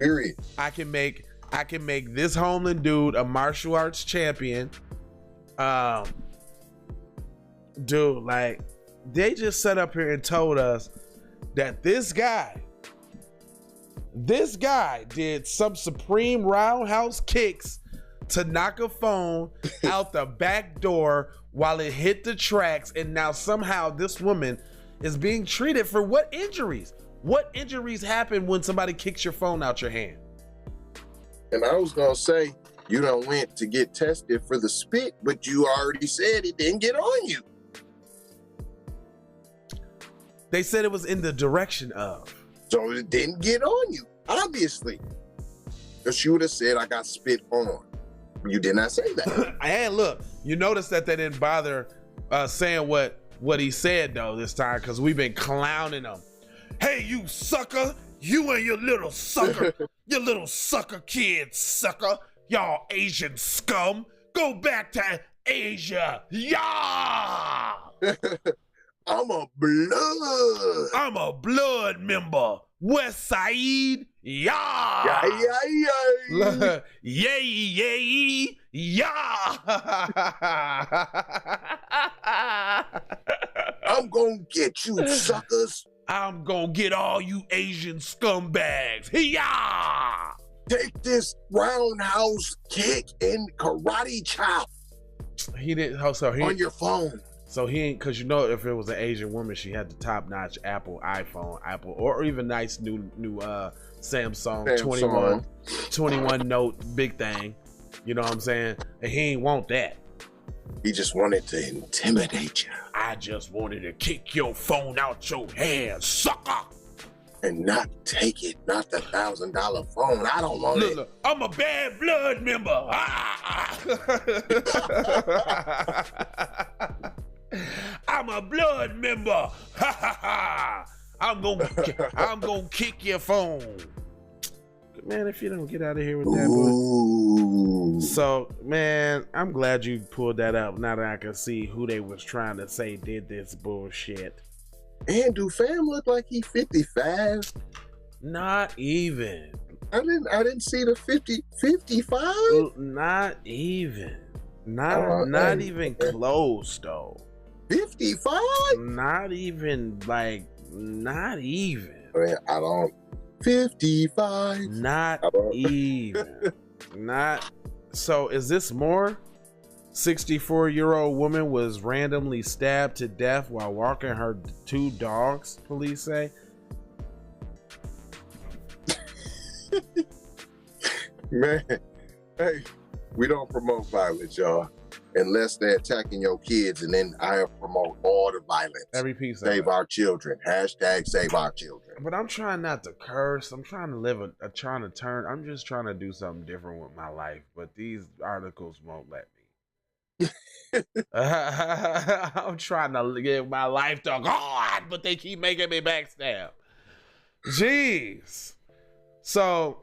Speaker 4: period.
Speaker 6: I can make this homeland dude a martial arts champion. Dude, like, they just sat up here and told us that this guy did some supreme roundhouse kicks to knock a phone out the back door while it hit the tracks, and now somehow this woman is being treated for what injuries? What injuries happen when somebody kicks your phone out your hand?
Speaker 4: And I was gonna say, you done went to get tested for the spit, but you already said it didn't get on you.
Speaker 6: They said it was in the direction of.
Speaker 4: So it didn't get on you, obviously. Because you would have said, I got spit on. You did not say that.
Speaker 6: And look, you notice that they didn't bother saying what he said, though, this time, because we've been clowning him. Hey, you sucker. You and your little sucker. Your little sucker kid, sucker. Y'all Asian scum. Go back to Asia. Yeah.
Speaker 4: I'm a blood
Speaker 6: member. West Side. Yeah.
Speaker 4: Yeah.
Speaker 6: Yay. Yeah.
Speaker 4: I'm gonna get you, suckers.
Speaker 6: I'm gonna get all you Asian scumbags. Yeah.
Speaker 4: Take this roundhouse kick and karate chop.
Speaker 6: He didn't. So
Speaker 4: on your phone.
Speaker 6: So he ain't, cause you know, if it was an Asian woman, she had the top notch Apple iPhone, or even nice new Samsung 21 Note big thing. You know what I'm saying? And he ain't want that.
Speaker 4: He just wanted to intimidate you.
Speaker 6: I just wanted to kick your phone out your hand, sucker.
Speaker 4: And not take it, not the $1,000 phone. I don't want it.
Speaker 6: Look, I'm a bad blood member. I'm a blood member. I'm gonna kick your phone. Man, if you don't get out of here with that.
Speaker 4: Ooh.
Speaker 6: So, man, I'm glad you pulled that up. Now that I can see who they was trying to say did this bullshit.
Speaker 4: And do fam look like he 55?
Speaker 6: Not even.
Speaker 4: I didn't see the 55.
Speaker 6: Not even. Not even close though.
Speaker 4: 55?
Speaker 6: Not even not even.
Speaker 4: I don't. 55.
Speaker 6: Not even. Not. So is this more? 64-year-old woman was randomly stabbed to death while walking her 2 dogs, police say.
Speaker 4: Man, hey, we don't promote violence, y'all. Unless they're attacking your kids, and then I promote all the violence.
Speaker 6: Every piece of
Speaker 4: Save
Speaker 6: it.
Speaker 4: our children. Hashtag save our children.
Speaker 6: But I'm trying not to curse. I'm trying to live I'm just trying to do something different with my life. But these articles won't let me. I'm trying to give my life to God, but they keep making me backstab. Jeez. So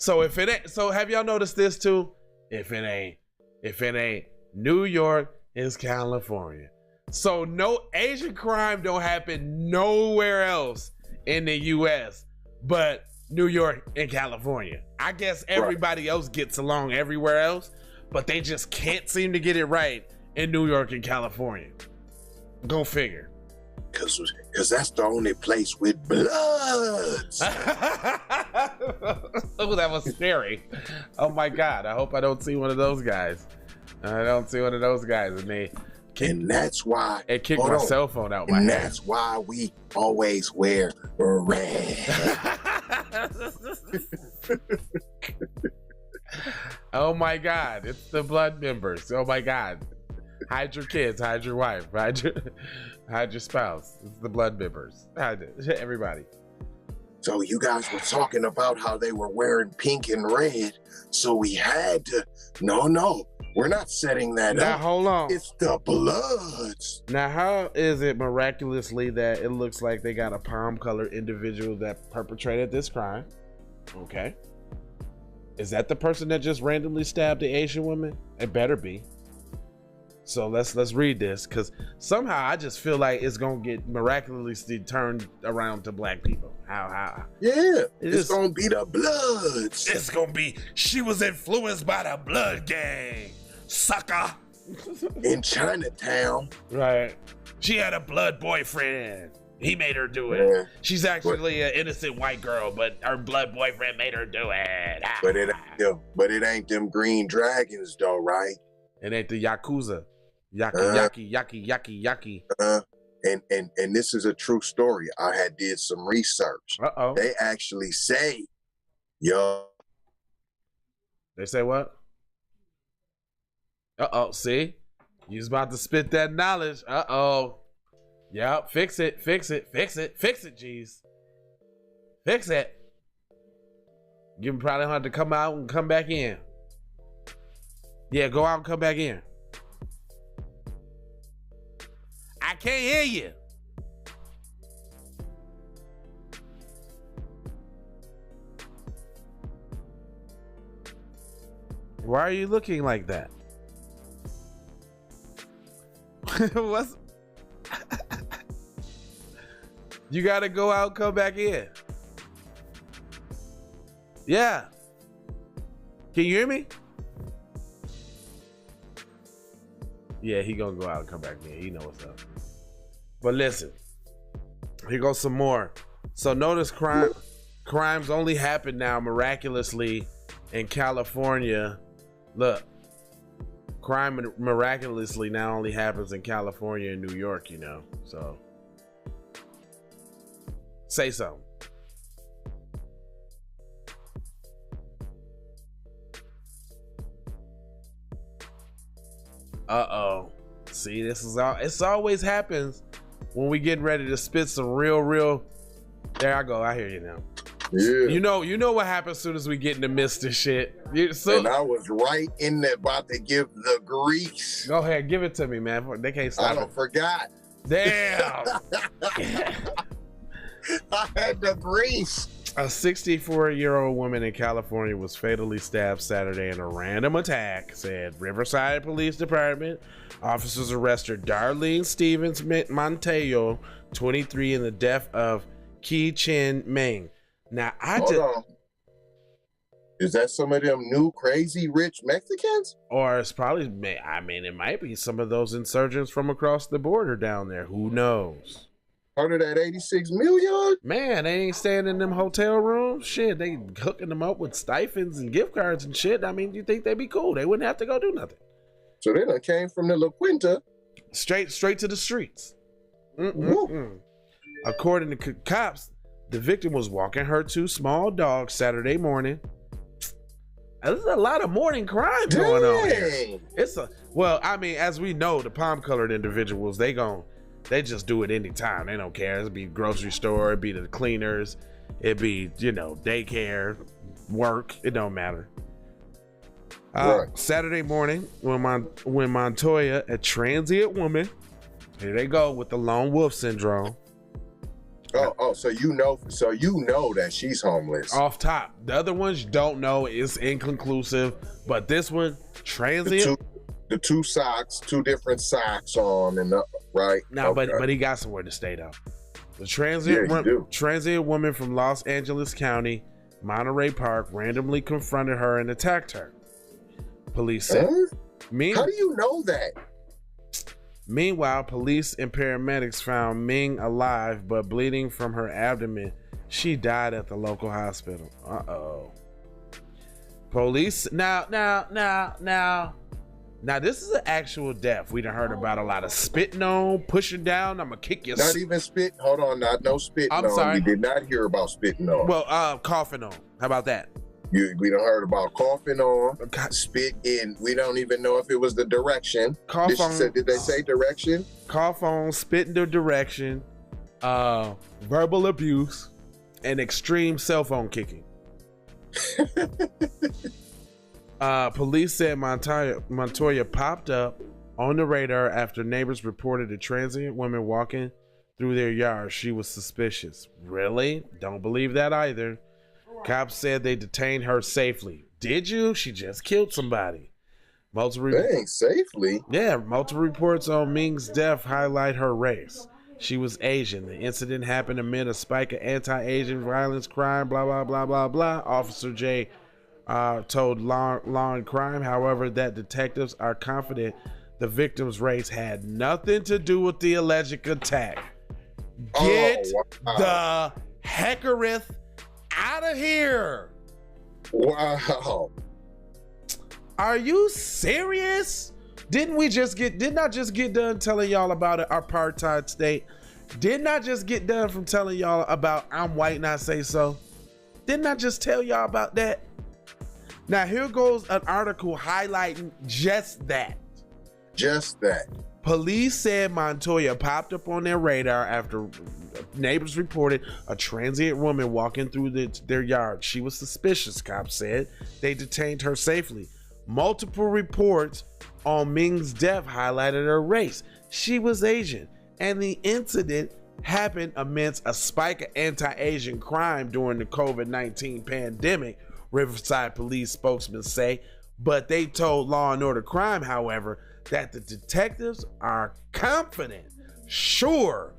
Speaker 6: if it ain't, so have y'all noticed this too? If it ain't New York, it's California. So no Asian crime don't happen nowhere else in the US but New York and California. I guess everybody else gets along everywhere else, but they just can't seem to get it right in New York and California. Go figure.
Speaker 4: Because that's the only place with bloods.
Speaker 6: Oh, that was scary. Oh my God. I hope I don't see one of those guys. I don't see one of those guys.
Speaker 4: And that's why
Speaker 6: it kicked my cell phone out my hand.
Speaker 4: And that's why we always wear red.
Speaker 6: Oh my God. It's the blood members. Oh my God. Hide your kids, hide your wife, hide your spouse. It's the blood members. Hide it. Everybody.
Speaker 4: So you guys were talking about how they were wearing pink and red, so we had to. No, we're not setting that
Speaker 6: now,
Speaker 4: up.
Speaker 6: Hold on.
Speaker 4: It's the bloods.
Speaker 6: Now, how is it miraculously that it looks like they got a palm-colored individual that perpetrated this crime? Okay. Is that the person that just randomly stabbed the Asian woman? It better be. So let's read this, because somehow I just feel like it's gonna get miraculously turned around to black people. How?
Speaker 4: Yeah, it's gonna be the bloods.
Speaker 6: It's gonna be, she was influenced by the blood gang, sucker.
Speaker 4: In Chinatown.
Speaker 6: Right. She had a blood boyfriend. He made her do it.
Speaker 4: Yeah.
Speaker 6: She's actually an innocent white girl, but her blood boyfriend made her do it.
Speaker 4: But it ain't them green dragons though, right?
Speaker 6: It ain't the Yakuza. Yaki.
Speaker 4: And this is a true story. I did some research.
Speaker 6: Uh-oh.
Speaker 4: They actually say,
Speaker 6: They say what? Uh-oh, see? You was about to spit that knowledge. Uh-oh. Yep, fix it, G's. Fix it. You probably have to come out and come back in. Yeah, go out and come back in. I can't hear you. Why are you looking like that? What's... You gotta go out and come back in. Yeah. Can you hear me? Yeah, he gonna go out and come back in. He know what's up. But listen, here goes some more. So notice crimes only happen now miraculously in California. Look, crime miraculously now only happens in California and New York, you know. So say something. Uh-oh. See, this is all, it's always happens when we getting ready to spit some real. There I go. I hear you now.
Speaker 4: Yeah.
Speaker 6: You know what happens as soon as we get in the midst of shit.
Speaker 4: And I was right in there about to give the grease.
Speaker 6: Go ahead, give it to me, man. They can't stop it.
Speaker 4: Forgot.
Speaker 6: Damn.
Speaker 4: I had the grease.
Speaker 6: A 64-year-old woman in California was fatally stabbed Saturday in a random attack, said Riverside Police Department. Officers arrested Darlene Stevens Montejo, 23, in the death of Ki Chen Meng. Now,
Speaker 4: Hold on. Is that some of them new crazy rich Mexicans?
Speaker 6: Or it's probably, I mean, it might be some of those insurgents from across the border down there. Who knows?
Speaker 4: Part of that 86 million?
Speaker 6: Man, they ain't staying in them hotel rooms. Shit, they hooking them up with stipends and gift cards and shit. I mean, you think they'd be cool? They wouldn't have to go do nothing.
Speaker 4: So they done came from the La Quinta
Speaker 6: straight to the streets. According to cops, the victim was walking her two small dogs Saturday morning. There's a lot of morning crime going on here. Well, I mean, as we know, the palm-colored individuals, they just do it anytime. They don't care. It'd be grocery store, it'd be the cleaners, it'd be, daycare, work. It don't matter. Right. Saturday morning, when Montoya, a transient woman, here they go with the lone wolf syndrome.
Speaker 4: So you know that she's homeless.
Speaker 6: Off top. The other ones you don't know, is inconclusive, but this one, transient.
Speaker 4: The two different socks on and up, right?
Speaker 6: No, okay. but he got somewhere to stay though. The transient woman from Los Angeles County, Monterey Park, randomly confronted her and attacked her. Police said.
Speaker 4: How do you know that?
Speaker 6: Meanwhile, police and paramedics found Ming alive but bleeding from her abdomen. She died at the local hospital. Uh-oh. Police now, this is an actual death. We done heard about a lot of spitting on, pushing down. I'm gonna kick your.
Speaker 4: Not even spit. Hold on, no spitting on. I'm sorry. We did not hear about spitting on.
Speaker 6: Well, coughing on. How about that?
Speaker 4: We done heard about coughing on, spit in. We don't even know if it was the direction. Did they say direction?
Speaker 6: Cough on, spit in the direction, verbal abuse, and extreme cell phone kicking. Police said Montoya popped up on the radar after neighbors reported a transient woman walking through their yard. She was suspicious. Really? Don't believe that either. Cops said they detained her safely. Did you? She just killed somebody.
Speaker 4: Safely?
Speaker 6: Yeah, multiple reports on Ming's death highlight her race. She was Asian. The incident happened amid a spike of anti-Asian violence, crime, blah, blah, blah, blah, blah. Officer J told Law and Crime, however, that detectives are confident the victim's race had nothing to do with the alleged attack. Get the heckerith out of here.
Speaker 4: Wow.
Speaker 6: Are you serious? Didn't I just get done telling y'all about an apartheid state? Didn't I just get done from telling y'all about I'm white not say so? Didn't I just tell y'all about that? Now here goes an article highlighting just that.
Speaker 4: Just that.
Speaker 6: Police said Montoya popped up on their radar after neighbors reported a transient woman walking through their yard. She was suspicious, cops said. They detained her safely. Multiple reports on Ming's death highlighted her race. She was Asian, and the incident happened amidst a spike of anti-Asian crime during the COVID-19 pandemic, Riverside police spokesman say. But they told Law and Order Crime, however, that the detectives are confident, sure,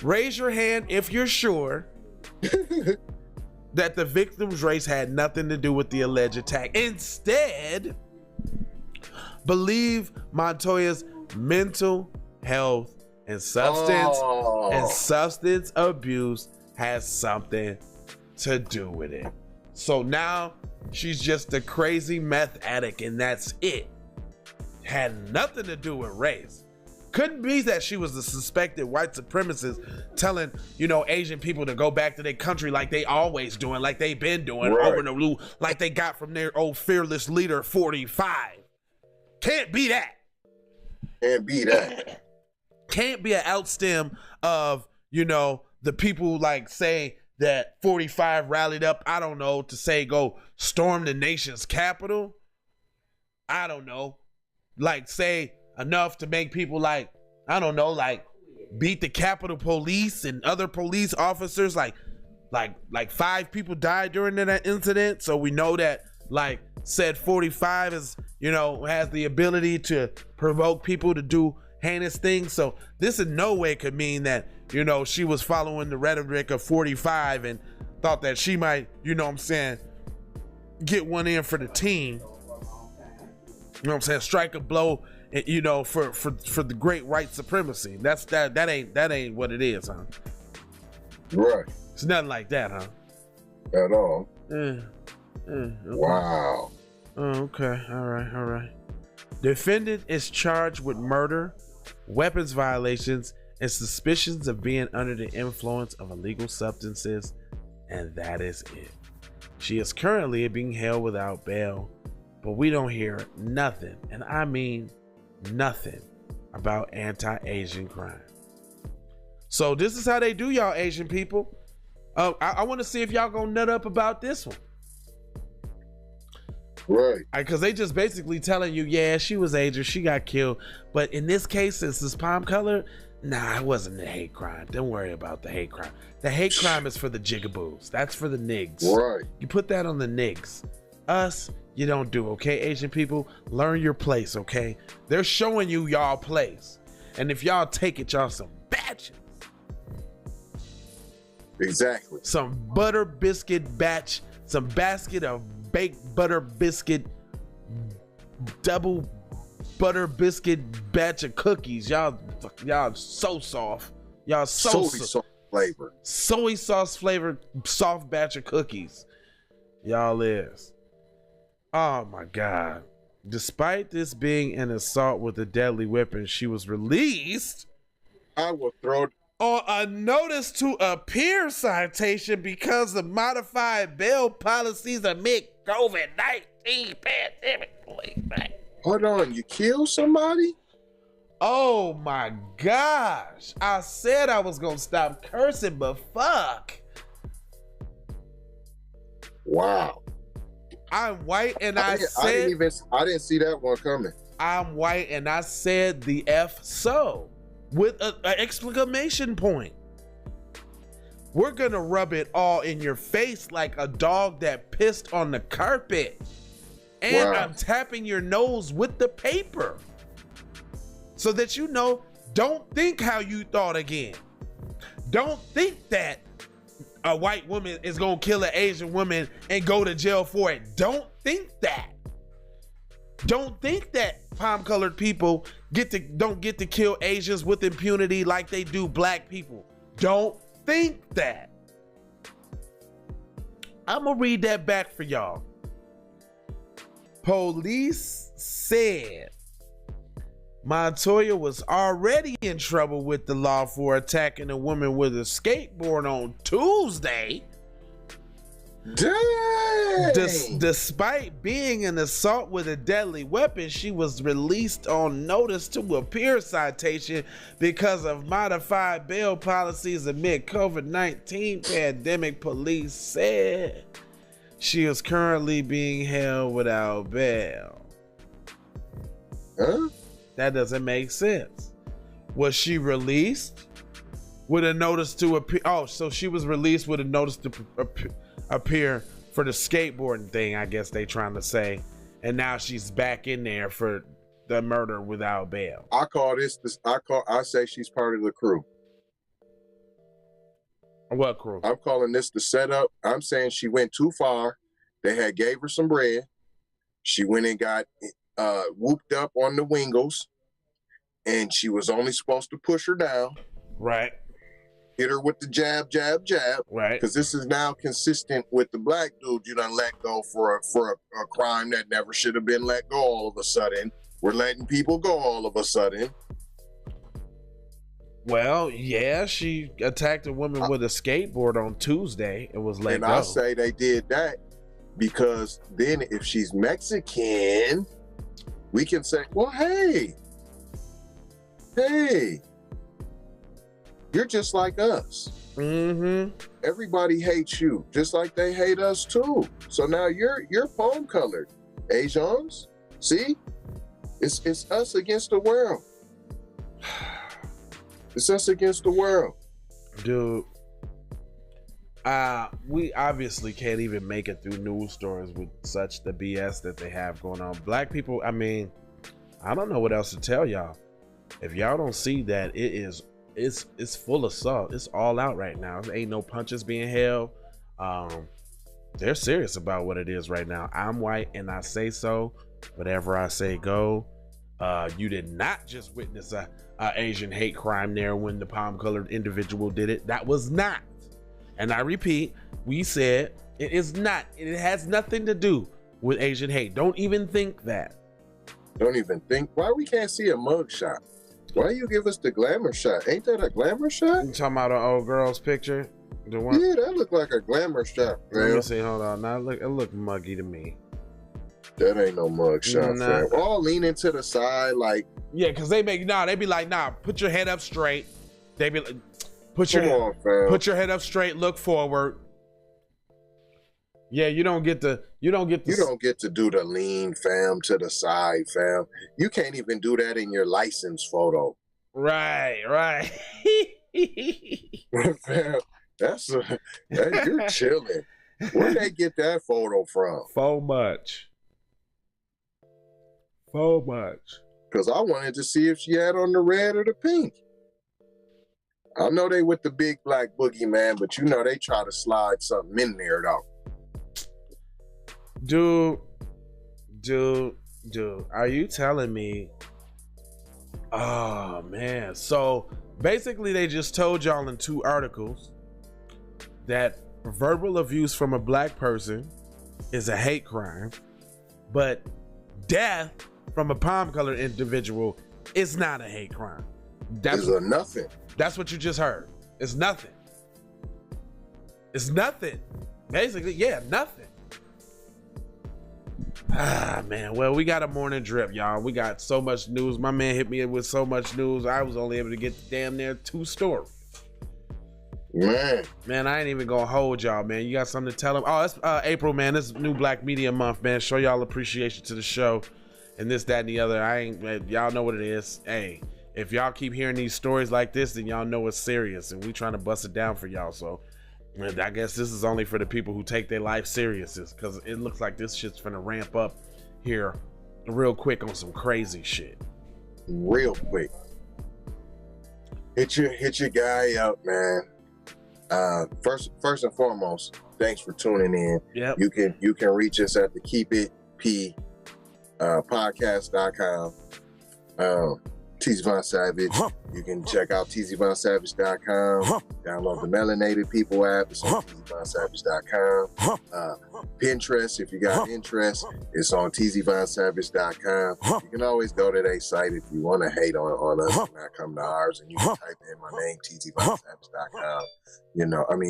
Speaker 6: raise your hand if you're sure, that the victim's race had nothing to do with the alleged attack. Instead, believe Montoya's mental health and substance abuse has something to do with it. So now she's just a crazy meth addict and that's it. had nothing to do with race. Couldn't be that she was the suspected white supremacist telling, Asian people to go back to their country like they always doing, like they've been doing over the blue, like they got from their old fearless leader 45. Can't be that.
Speaker 4: Can't be that.
Speaker 6: Can't be an outstem of, the people like say that 45 rallied up, I don't know, to say go storm the nation's capital. I don't know. Like say enough to make people like, I don't know, like beat the Capitol Police and other police officers. Like 5 people died during that incident. So we know that like said 45 is, has the ability to provoke people to do heinous things. So this in no way could mean that, she was following the rhetoric of 45 and thought that she might, get one in for the team. Strike a blow, for the great white supremacy. That ain't what it is, huh?
Speaker 4: Right.
Speaker 6: It's nothing like that, huh?
Speaker 4: At all.
Speaker 6: Okay.
Speaker 4: Wow.
Speaker 6: Oh, okay. All right. Defendant is charged with murder, weapons violations, and suspicions of being under the influence of illegal substances, and that is it. She is currently being held without bail, but we don't hear nothing, and I mean nothing, about anti-Asian crime. So this is how they do y'all Asian people. I want to see if y'all gonna nut up about this one.
Speaker 4: Right.
Speaker 6: Because they just basically telling you, yeah, she was Asian, she got killed. But in this case, since it's palm color, nah, it wasn't a hate crime. Don't worry about the hate crime. The hate crime is for the jigaboos. That's for the niggas.
Speaker 4: Right.
Speaker 6: You put that on the niggas. Us, you don't do, okay? Asian people, learn your place, okay? They're showing you y'all place. And if y'all take it, y'all some batches.
Speaker 4: Exactly.
Speaker 6: Some butter biscuit batch, some basket of baked butter biscuit, double butter biscuit batch of cookies. Y'all so soft. Y'all so
Speaker 4: soy sauce flavor.
Speaker 6: Soy sauce flavored soft batch of cookies. Y'all is. Oh my God. Despite this being an assault with a deadly weapon, she was released.
Speaker 4: I will throw
Speaker 6: on a notice to appear citation because of modified bail policies amid COVID-19 pandemic.
Speaker 4: Hold on, you killed somebody?
Speaker 6: Oh my gosh. I said I was gonna stop cursing, but fuck.
Speaker 4: Wow.
Speaker 6: I'm white and I
Speaker 4: didn't see that one coming.
Speaker 6: I'm white and I said the F so with an exclamation point. We're gonna rub it all in your face like a dog that pissed on the carpet. And I'm tapping your nose with the paper so that don't think how you thought again. Don't think that a white woman is gonna kill an Asian woman and go to jail for it. Don't think that. Don't think that palm-colored people don't get to kill Asians with impunity like they do black people. Don't think that. I'm gonna read that back for y'all. Police said Montoya was already in trouble with the law for attacking a woman with a skateboard on Tuesday.
Speaker 4: Dang.
Speaker 6: Despite being an assault with a deadly weapon, she was released on notice to appear citation because of modified bail policies amid COVID-19 pandemic. Police said she is currently being held without bail.
Speaker 4: Huh?
Speaker 6: That doesn't make sense. Was she released with a notice to appear? Oh, so she was released with a notice to appear for the skateboarding thing, I guess they trying to say. And now she's back in there for the murder without bail.
Speaker 4: I say she's part of the crew.
Speaker 6: What crew?
Speaker 4: I'm calling this the setup. I'm saying she went too far. They had gave her some bread. She went and got whooped up on the wingles, and she was only supposed to push her down.
Speaker 6: Right.
Speaker 4: Hit her with the jab, jab, jab.
Speaker 6: Right.
Speaker 4: Because this is now consistent with the black dude you done let go for a crime that never should have been let go all of a sudden. we're letting people go all of a sudden.
Speaker 6: Well, yeah, she attacked a woman with a skateboard on Tuesday and was let go.
Speaker 4: And I say they did that because then if she's Mexican, we can say, well, hey, you're just like us.
Speaker 6: Mm-hmm.
Speaker 4: Everybody hates you, just like they hate us too. So now you're foam colored, Asians. See, it's us against the world. It's us against the world,
Speaker 6: dude. We obviously can't even make it through news stories with such the BS that they have going on. Black people, I mean, I don't know what else to tell y'all. If y'all don't see that it's full of salt, it's all out right now. There ain't no punches being held. They're serious about what it is right now. I'm white and I say so. Whatever I say go. You did not just witness a Asian hate crime there when the palm-colored individual did it. That was not. And I repeat, we said it is not. It has nothing to do with Asian hate. Don't even think that.
Speaker 4: Don't even think. Why we can't see a mug shot? Why you give us the glamour shot? Ain't that a glamour shot?
Speaker 6: You talking about an old girl's picture? The one?
Speaker 4: Yeah, that looked like a glamour shot, man.
Speaker 6: Let me see. Hold on. Now it look muggy to me.
Speaker 4: That ain't no mug shot, fam. All leaning to the side, like.
Speaker 6: Yeah, because they be like, nah, put your head up straight. They be like, put your head up straight, look forward. Yeah, you don't get to do
Speaker 4: the lean, fam, to the side, fam. You can't even do that in your license photo.
Speaker 6: Right.
Speaker 4: Fam, you're chilling. Where'd they get that photo from?
Speaker 6: So much.
Speaker 4: Because I wanted to see if she had on the red or the pink. I know they with the big black boogeyman, but you know they try to slide something in there though.
Speaker 6: Dude, are you telling me? Oh man. So basically they just told y'all in 2 articles that verbal abuse from a black person is a hate crime, but death from a palm-colored individual is not a hate crime. That's
Speaker 4: nothing.
Speaker 6: That's what you just heard. It's nothing. It's nothing. Basically, yeah, nothing. Ah, man. Well, we got a morning drip, y'all. We got so much news. My man hit me with so much news. I was only able to get damn near 2 stories. Man, I ain't even gonna hold y'all, man. You got something to tell them? Oh, it's April, man. This is New Black Media Month, man. Show y'all appreciation to the show and this, that, and the other. Y'all know what it is. Hey, if y'all keep hearing these stories like this, then y'all know it's serious, and we trying to bust it down for y'all. So I guess this is only for the people who take their life serious, because it looks like this shit's finna ramp up here real quick on some crazy shit.
Speaker 4: Real quick. Hit your guy up, man. First and foremost, thanks for tuning in.
Speaker 6: Yep.
Speaker 4: You can reach us at the Keep It P podcast.com. TZ Von Savage. You can check out tzvonsavage.com. Download the Melanated People app. It's on tzvonsavage.com. Pinterest, if you got interest, it's on tzvonsavage.com. You can always go to their site if you want to hate on us and not come to ours, and you can type in my name, tzvonsavage.com.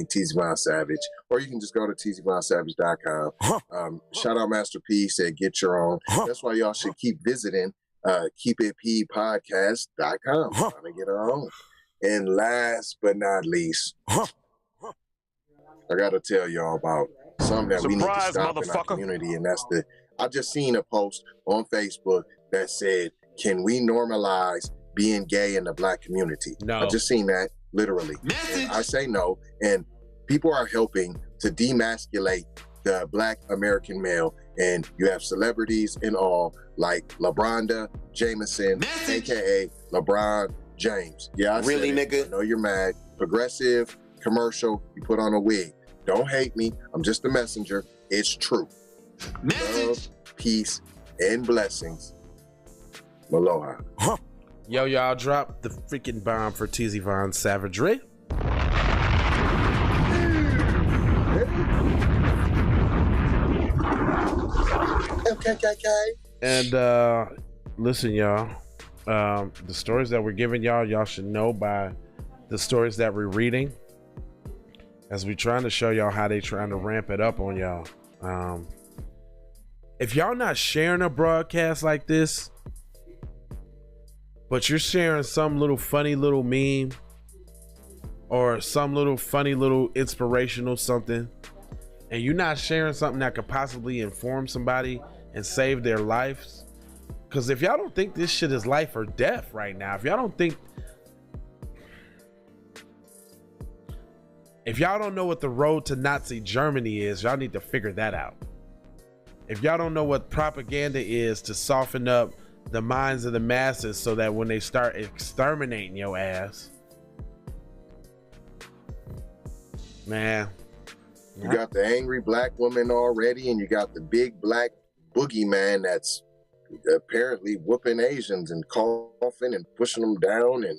Speaker 4: TZ Von Savage, or you can just go to tzvonsavage.com. Shout out Master P said get your own. That's why y'all should keep visiting keepitppodcast.com, trying to get our own. And last but not least, I gotta tell y'all about something that we need to stop in our community, and that's I just seen a post on Facebook that said, can we normalize being gay in the black community?
Speaker 6: No.
Speaker 4: I just seen that, literally. And I say no, and people are helping to demasculate the black American male, and you have celebrities and all like LeBronda Jameson, aka LeBron James. Yeah, I really, nigga. I know you're mad. Progressive commercial. You put on a wig. Don't hate me. I'm just a messenger. It's true. Love, peace, and blessings. Aloha.
Speaker 6: Yo, y'all, drop the freaking bomb for TZ Von Savagery.
Speaker 4: Okay.
Speaker 6: And listen, y'all. The stories that we're giving y'all should know by the stories that we're reading, as we trying to show y'all how they trying to ramp it up on y'all. If y'all not sharing a broadcast like this, but you're sharing some little funny little meme or some little funny little inspirational something, and you're not sharing something that could possibly inform somebody and save their lives, because if y'all don't think this shit is life or death right now, if y'all don't know what the road to Nazi Germany is, y'all need to figure that out. If y'all don't know what propaganda is to soften up the minds of the masses so that when they start exterminating your ass, man.
Speaker 4: You got the angry black woman already, and you got the big black boogeyman that's apparently whooping Asians and coughing and pushing them down and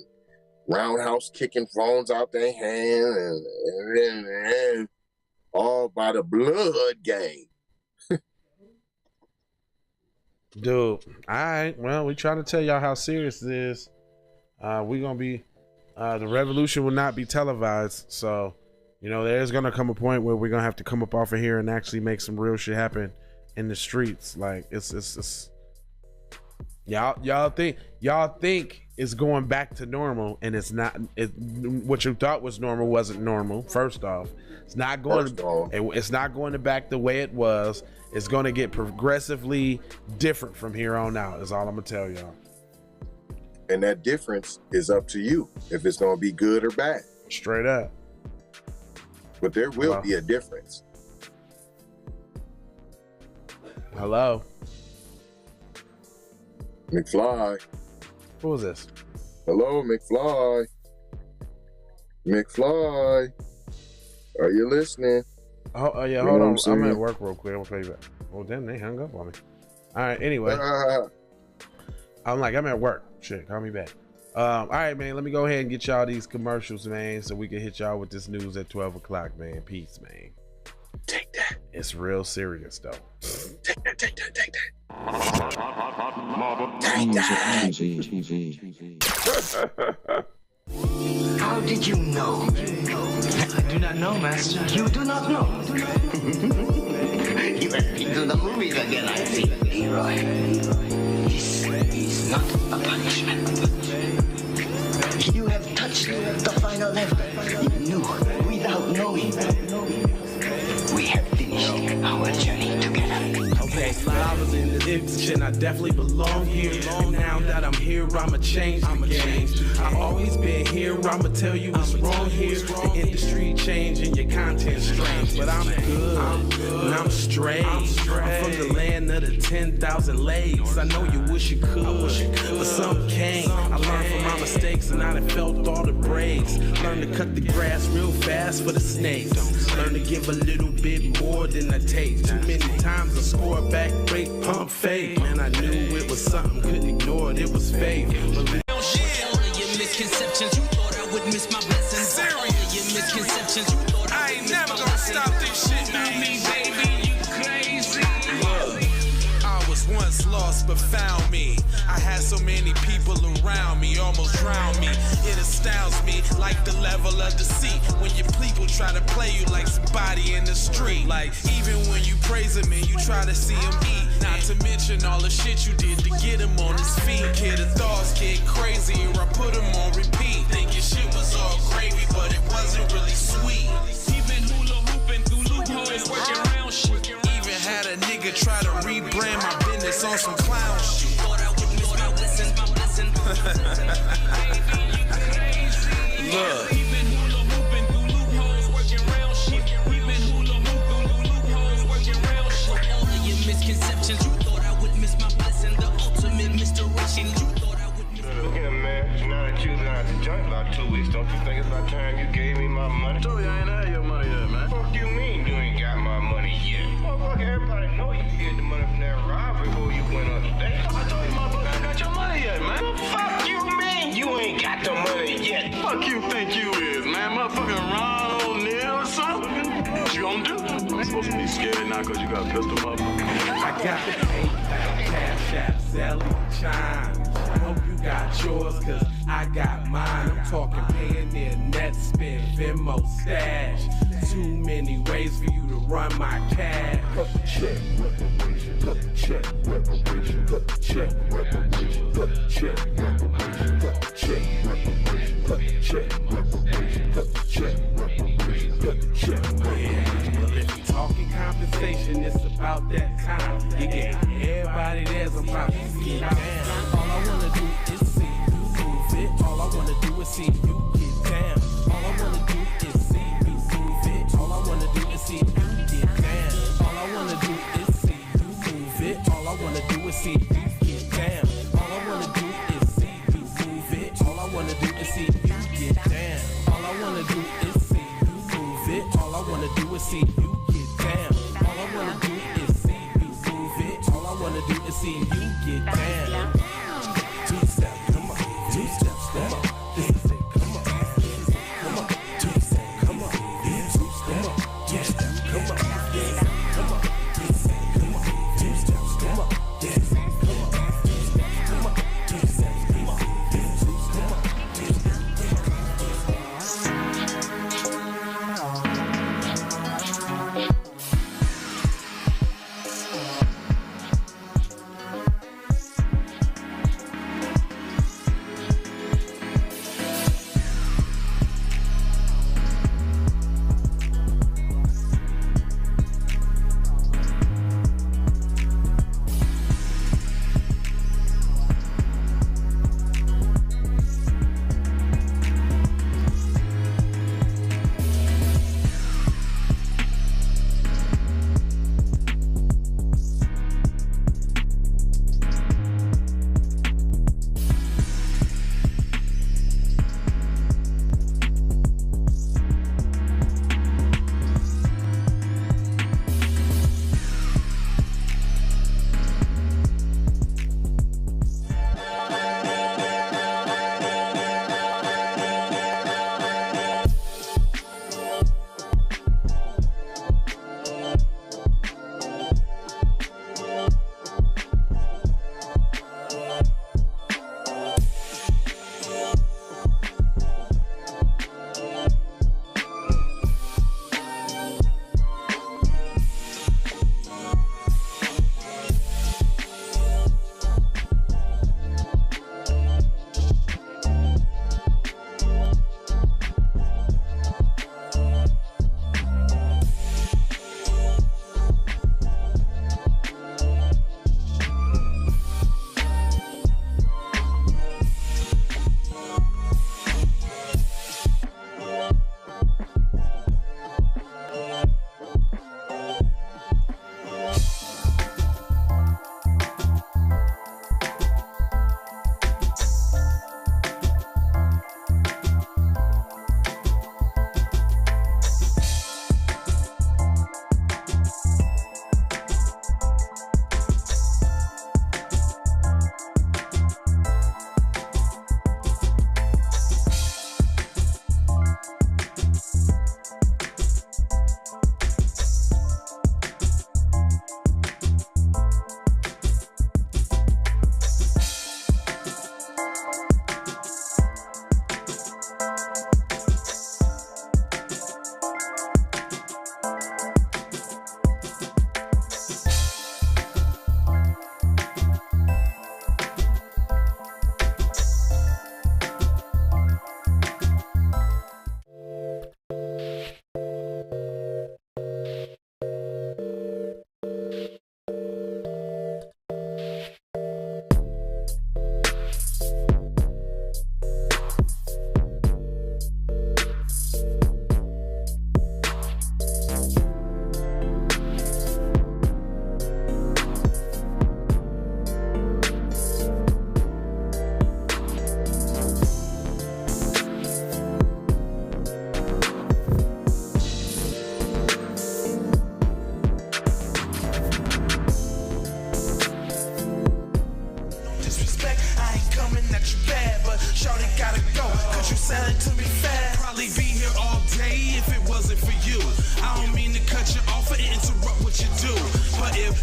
Speaker 4: roundhouse kicking phones out their hand and all by the blood gang.
Speaker 6: Dude, all right. Well, we trying to tell y'all how serious this is. We're gonna be the revolution will not be televised, so there's gonna come a point where we're gonna have to come up off of here and actually make some real shit happen in the streets. Like it's y'all think it's going back to normal, and it's not. What you thought was normal wasn't normal. First off, it's not going. It's not going to back the way it was. It's going to get progressively different from here on out. Is all I'm gonna tell y'all.
Speaker 4: And that difference is up to you if it's going to be good or bad.
Speaker 6: Straight up.
Speaker 4: But there will be a difference.
Speaker 6: Hello.
Speaker 4: McFly.
Speaker 6: Who was this?
Speaker 4: Hello, McFly. McFly. Are you listening?
Speaker 6: Oh yeah, hold on. I'm at work real quick. I'll call you back. Oh damn, they hung up on me. All right, anyway. I'm at work. Shit, call me back. All right, man. Let me go ahead and get y'all these commercials, man, so we can hit y'all with this news at 12 o'clock, man. Peace, man.
Speaker 4: Take that.
Speaker 6: It's real serious, though.
Speaker 4: Take that. Take that.
Speaker 1: How did you know?
Speaker 7: I do not know, Master.
Speaker 1: You do not know? You have been to the movies again, I see. Leroy, this is not a punishment. You have touched the final level. You knew without knowing. We have finished our journey together.
Speaker 2: Okay, I was in the kitchen, I definitely belong here. And now that I'm here, I'ma change the game. I've always been here, I'ma tell you what's wrong here. The industry changing, your content strange. But I'm good, and I'm straight. I'm from the land of the 10,000 legs. I know you wish you could, but some can't. I learned from my mistakes, and I done felt all the breaks. Learn to cut the grass real fast for the snakes. Learn to give a little bit more than I take. Too many times I score back, break, pump, fake. Man, I knew it was something, couldn't ignore it, it was fake. But
Speaker 8: all of your misconceptions, you thought I would miss my blessings. Serious. All of your misconceptions, you thought I ain't never gonna stop this shit, man. Me, baby, you crazy.
Speaker 2: look, I was once lost but found me. I had so many people around me, almost drowned me. It astounds me like the level of deceit when your people try to play you like somebody in the street. Like even when you praise him and you try to see him eat. Not to mention all the shit you did to get him on his feet. Kid, the thoughts get crazy or I put him on repeat. Thinking shit was all gravy, but it wasn't really sweet.
Speaker 8: Even hula hooping through loopholes, working around shit.
Speaker 2: Even had a nigga try to rebrand my business on some clown shit.
Speaker 8: Thought I would miss my blessings, my blessing.
Speaker 2: Look.
Speaker 8: Even hula hooping through loopholes, working around shit. Even hula hooping through loopholes, working around shit. All of your misconceptions, you thought I would miss my blessing. The ultimate misdirection, you thought I would miss.
Speaker 9: Look here, man. Now that you've been out the joint about 2 weeks, don't you think it's about time you gave me my money? I told you I ain't had your money yet, man. What you mean you ain't got my money yet? Motherfucker, everybody know you hid the money from that robbery before you went on today. I told you, motherfucker, I got your money yet, man. What the fuck you mean you ain't got the money yet? Fuck you think you is, man? Motherfucking Ron O'Neal or something? What you gonna do? You ain't supposed to be scared now because you got a pistol, motherfucker.
Speaker 2: I got the chaps, Ellie, chime. I hope you got yours, cause I got mine. I'm talking Payoneer, Netspin, Venmo, Stash. Too many ways for you to run my cash. Check reparation, check reparation, check reparation, check reparation, check reparation, check reparation, check reparation, check reparation. Well, if you talking compensation, it's about that time. You get everybody there's about to get down. All I wanna do is see you move it. All I wanna do is see you get down. All I wanna do is see you move it. All I wanna do is see you get down. All I wanna do is see you move it. All I wanna do is see you get down. All I wanna do is see you move it. All I wanna do is see you get down. All I wanna do is see you move it. All I wanna do is see you get down. All I wanna do is see you move it. All I wanna do is see you get down. Two steps, come on. Two steps, come on. This is it, come on. Come on. Two steps, come on. Yeah, two steps, two steps, come on. Yeah, come on. Two steps, come on. Two steps, come on. Yeah, come on. Two steps, come on. Two steps, come on. Yeah, two steps, come on. Two steps,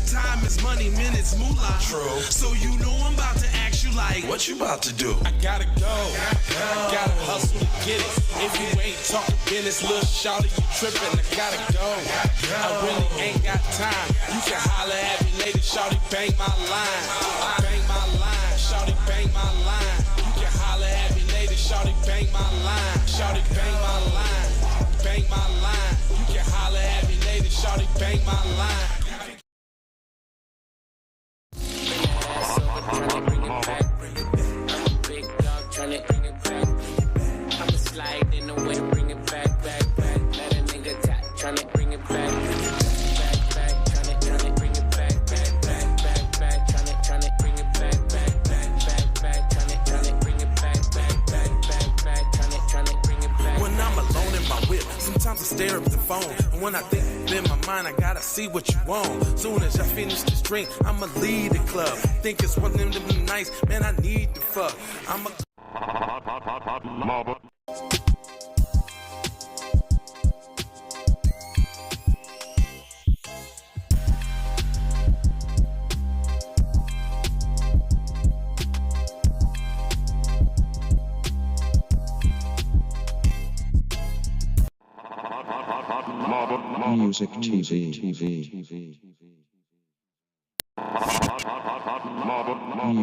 Speaker 2: Time is money, minutes moolah.
Speaker 10: True.
Speaker 2: So you know I'm about to ask you like,
Speaker 10: What you about to do?
Speaker 2: I gotta go. I gotta hustle to get it. If you ain't talking business, little shawty, you tripping. I gotta go. I really ain't got time. You can holler at me later, shawty, bang my line. Bang my line, shawty, bang my line. You can holler at me later, shawty, bang my line. Shawty, bang my line. Bang my line. You can holler at me later, shawty, bang my line. Sometimes I stare at the phone, and when I think in my mind, I gotta see what you want. Soon as I finish this drink, I'ma leave the club. Think it's one of them nights, man, I need to fuck. I'm a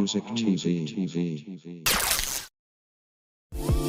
Speaker 3: Music TV. Music TV.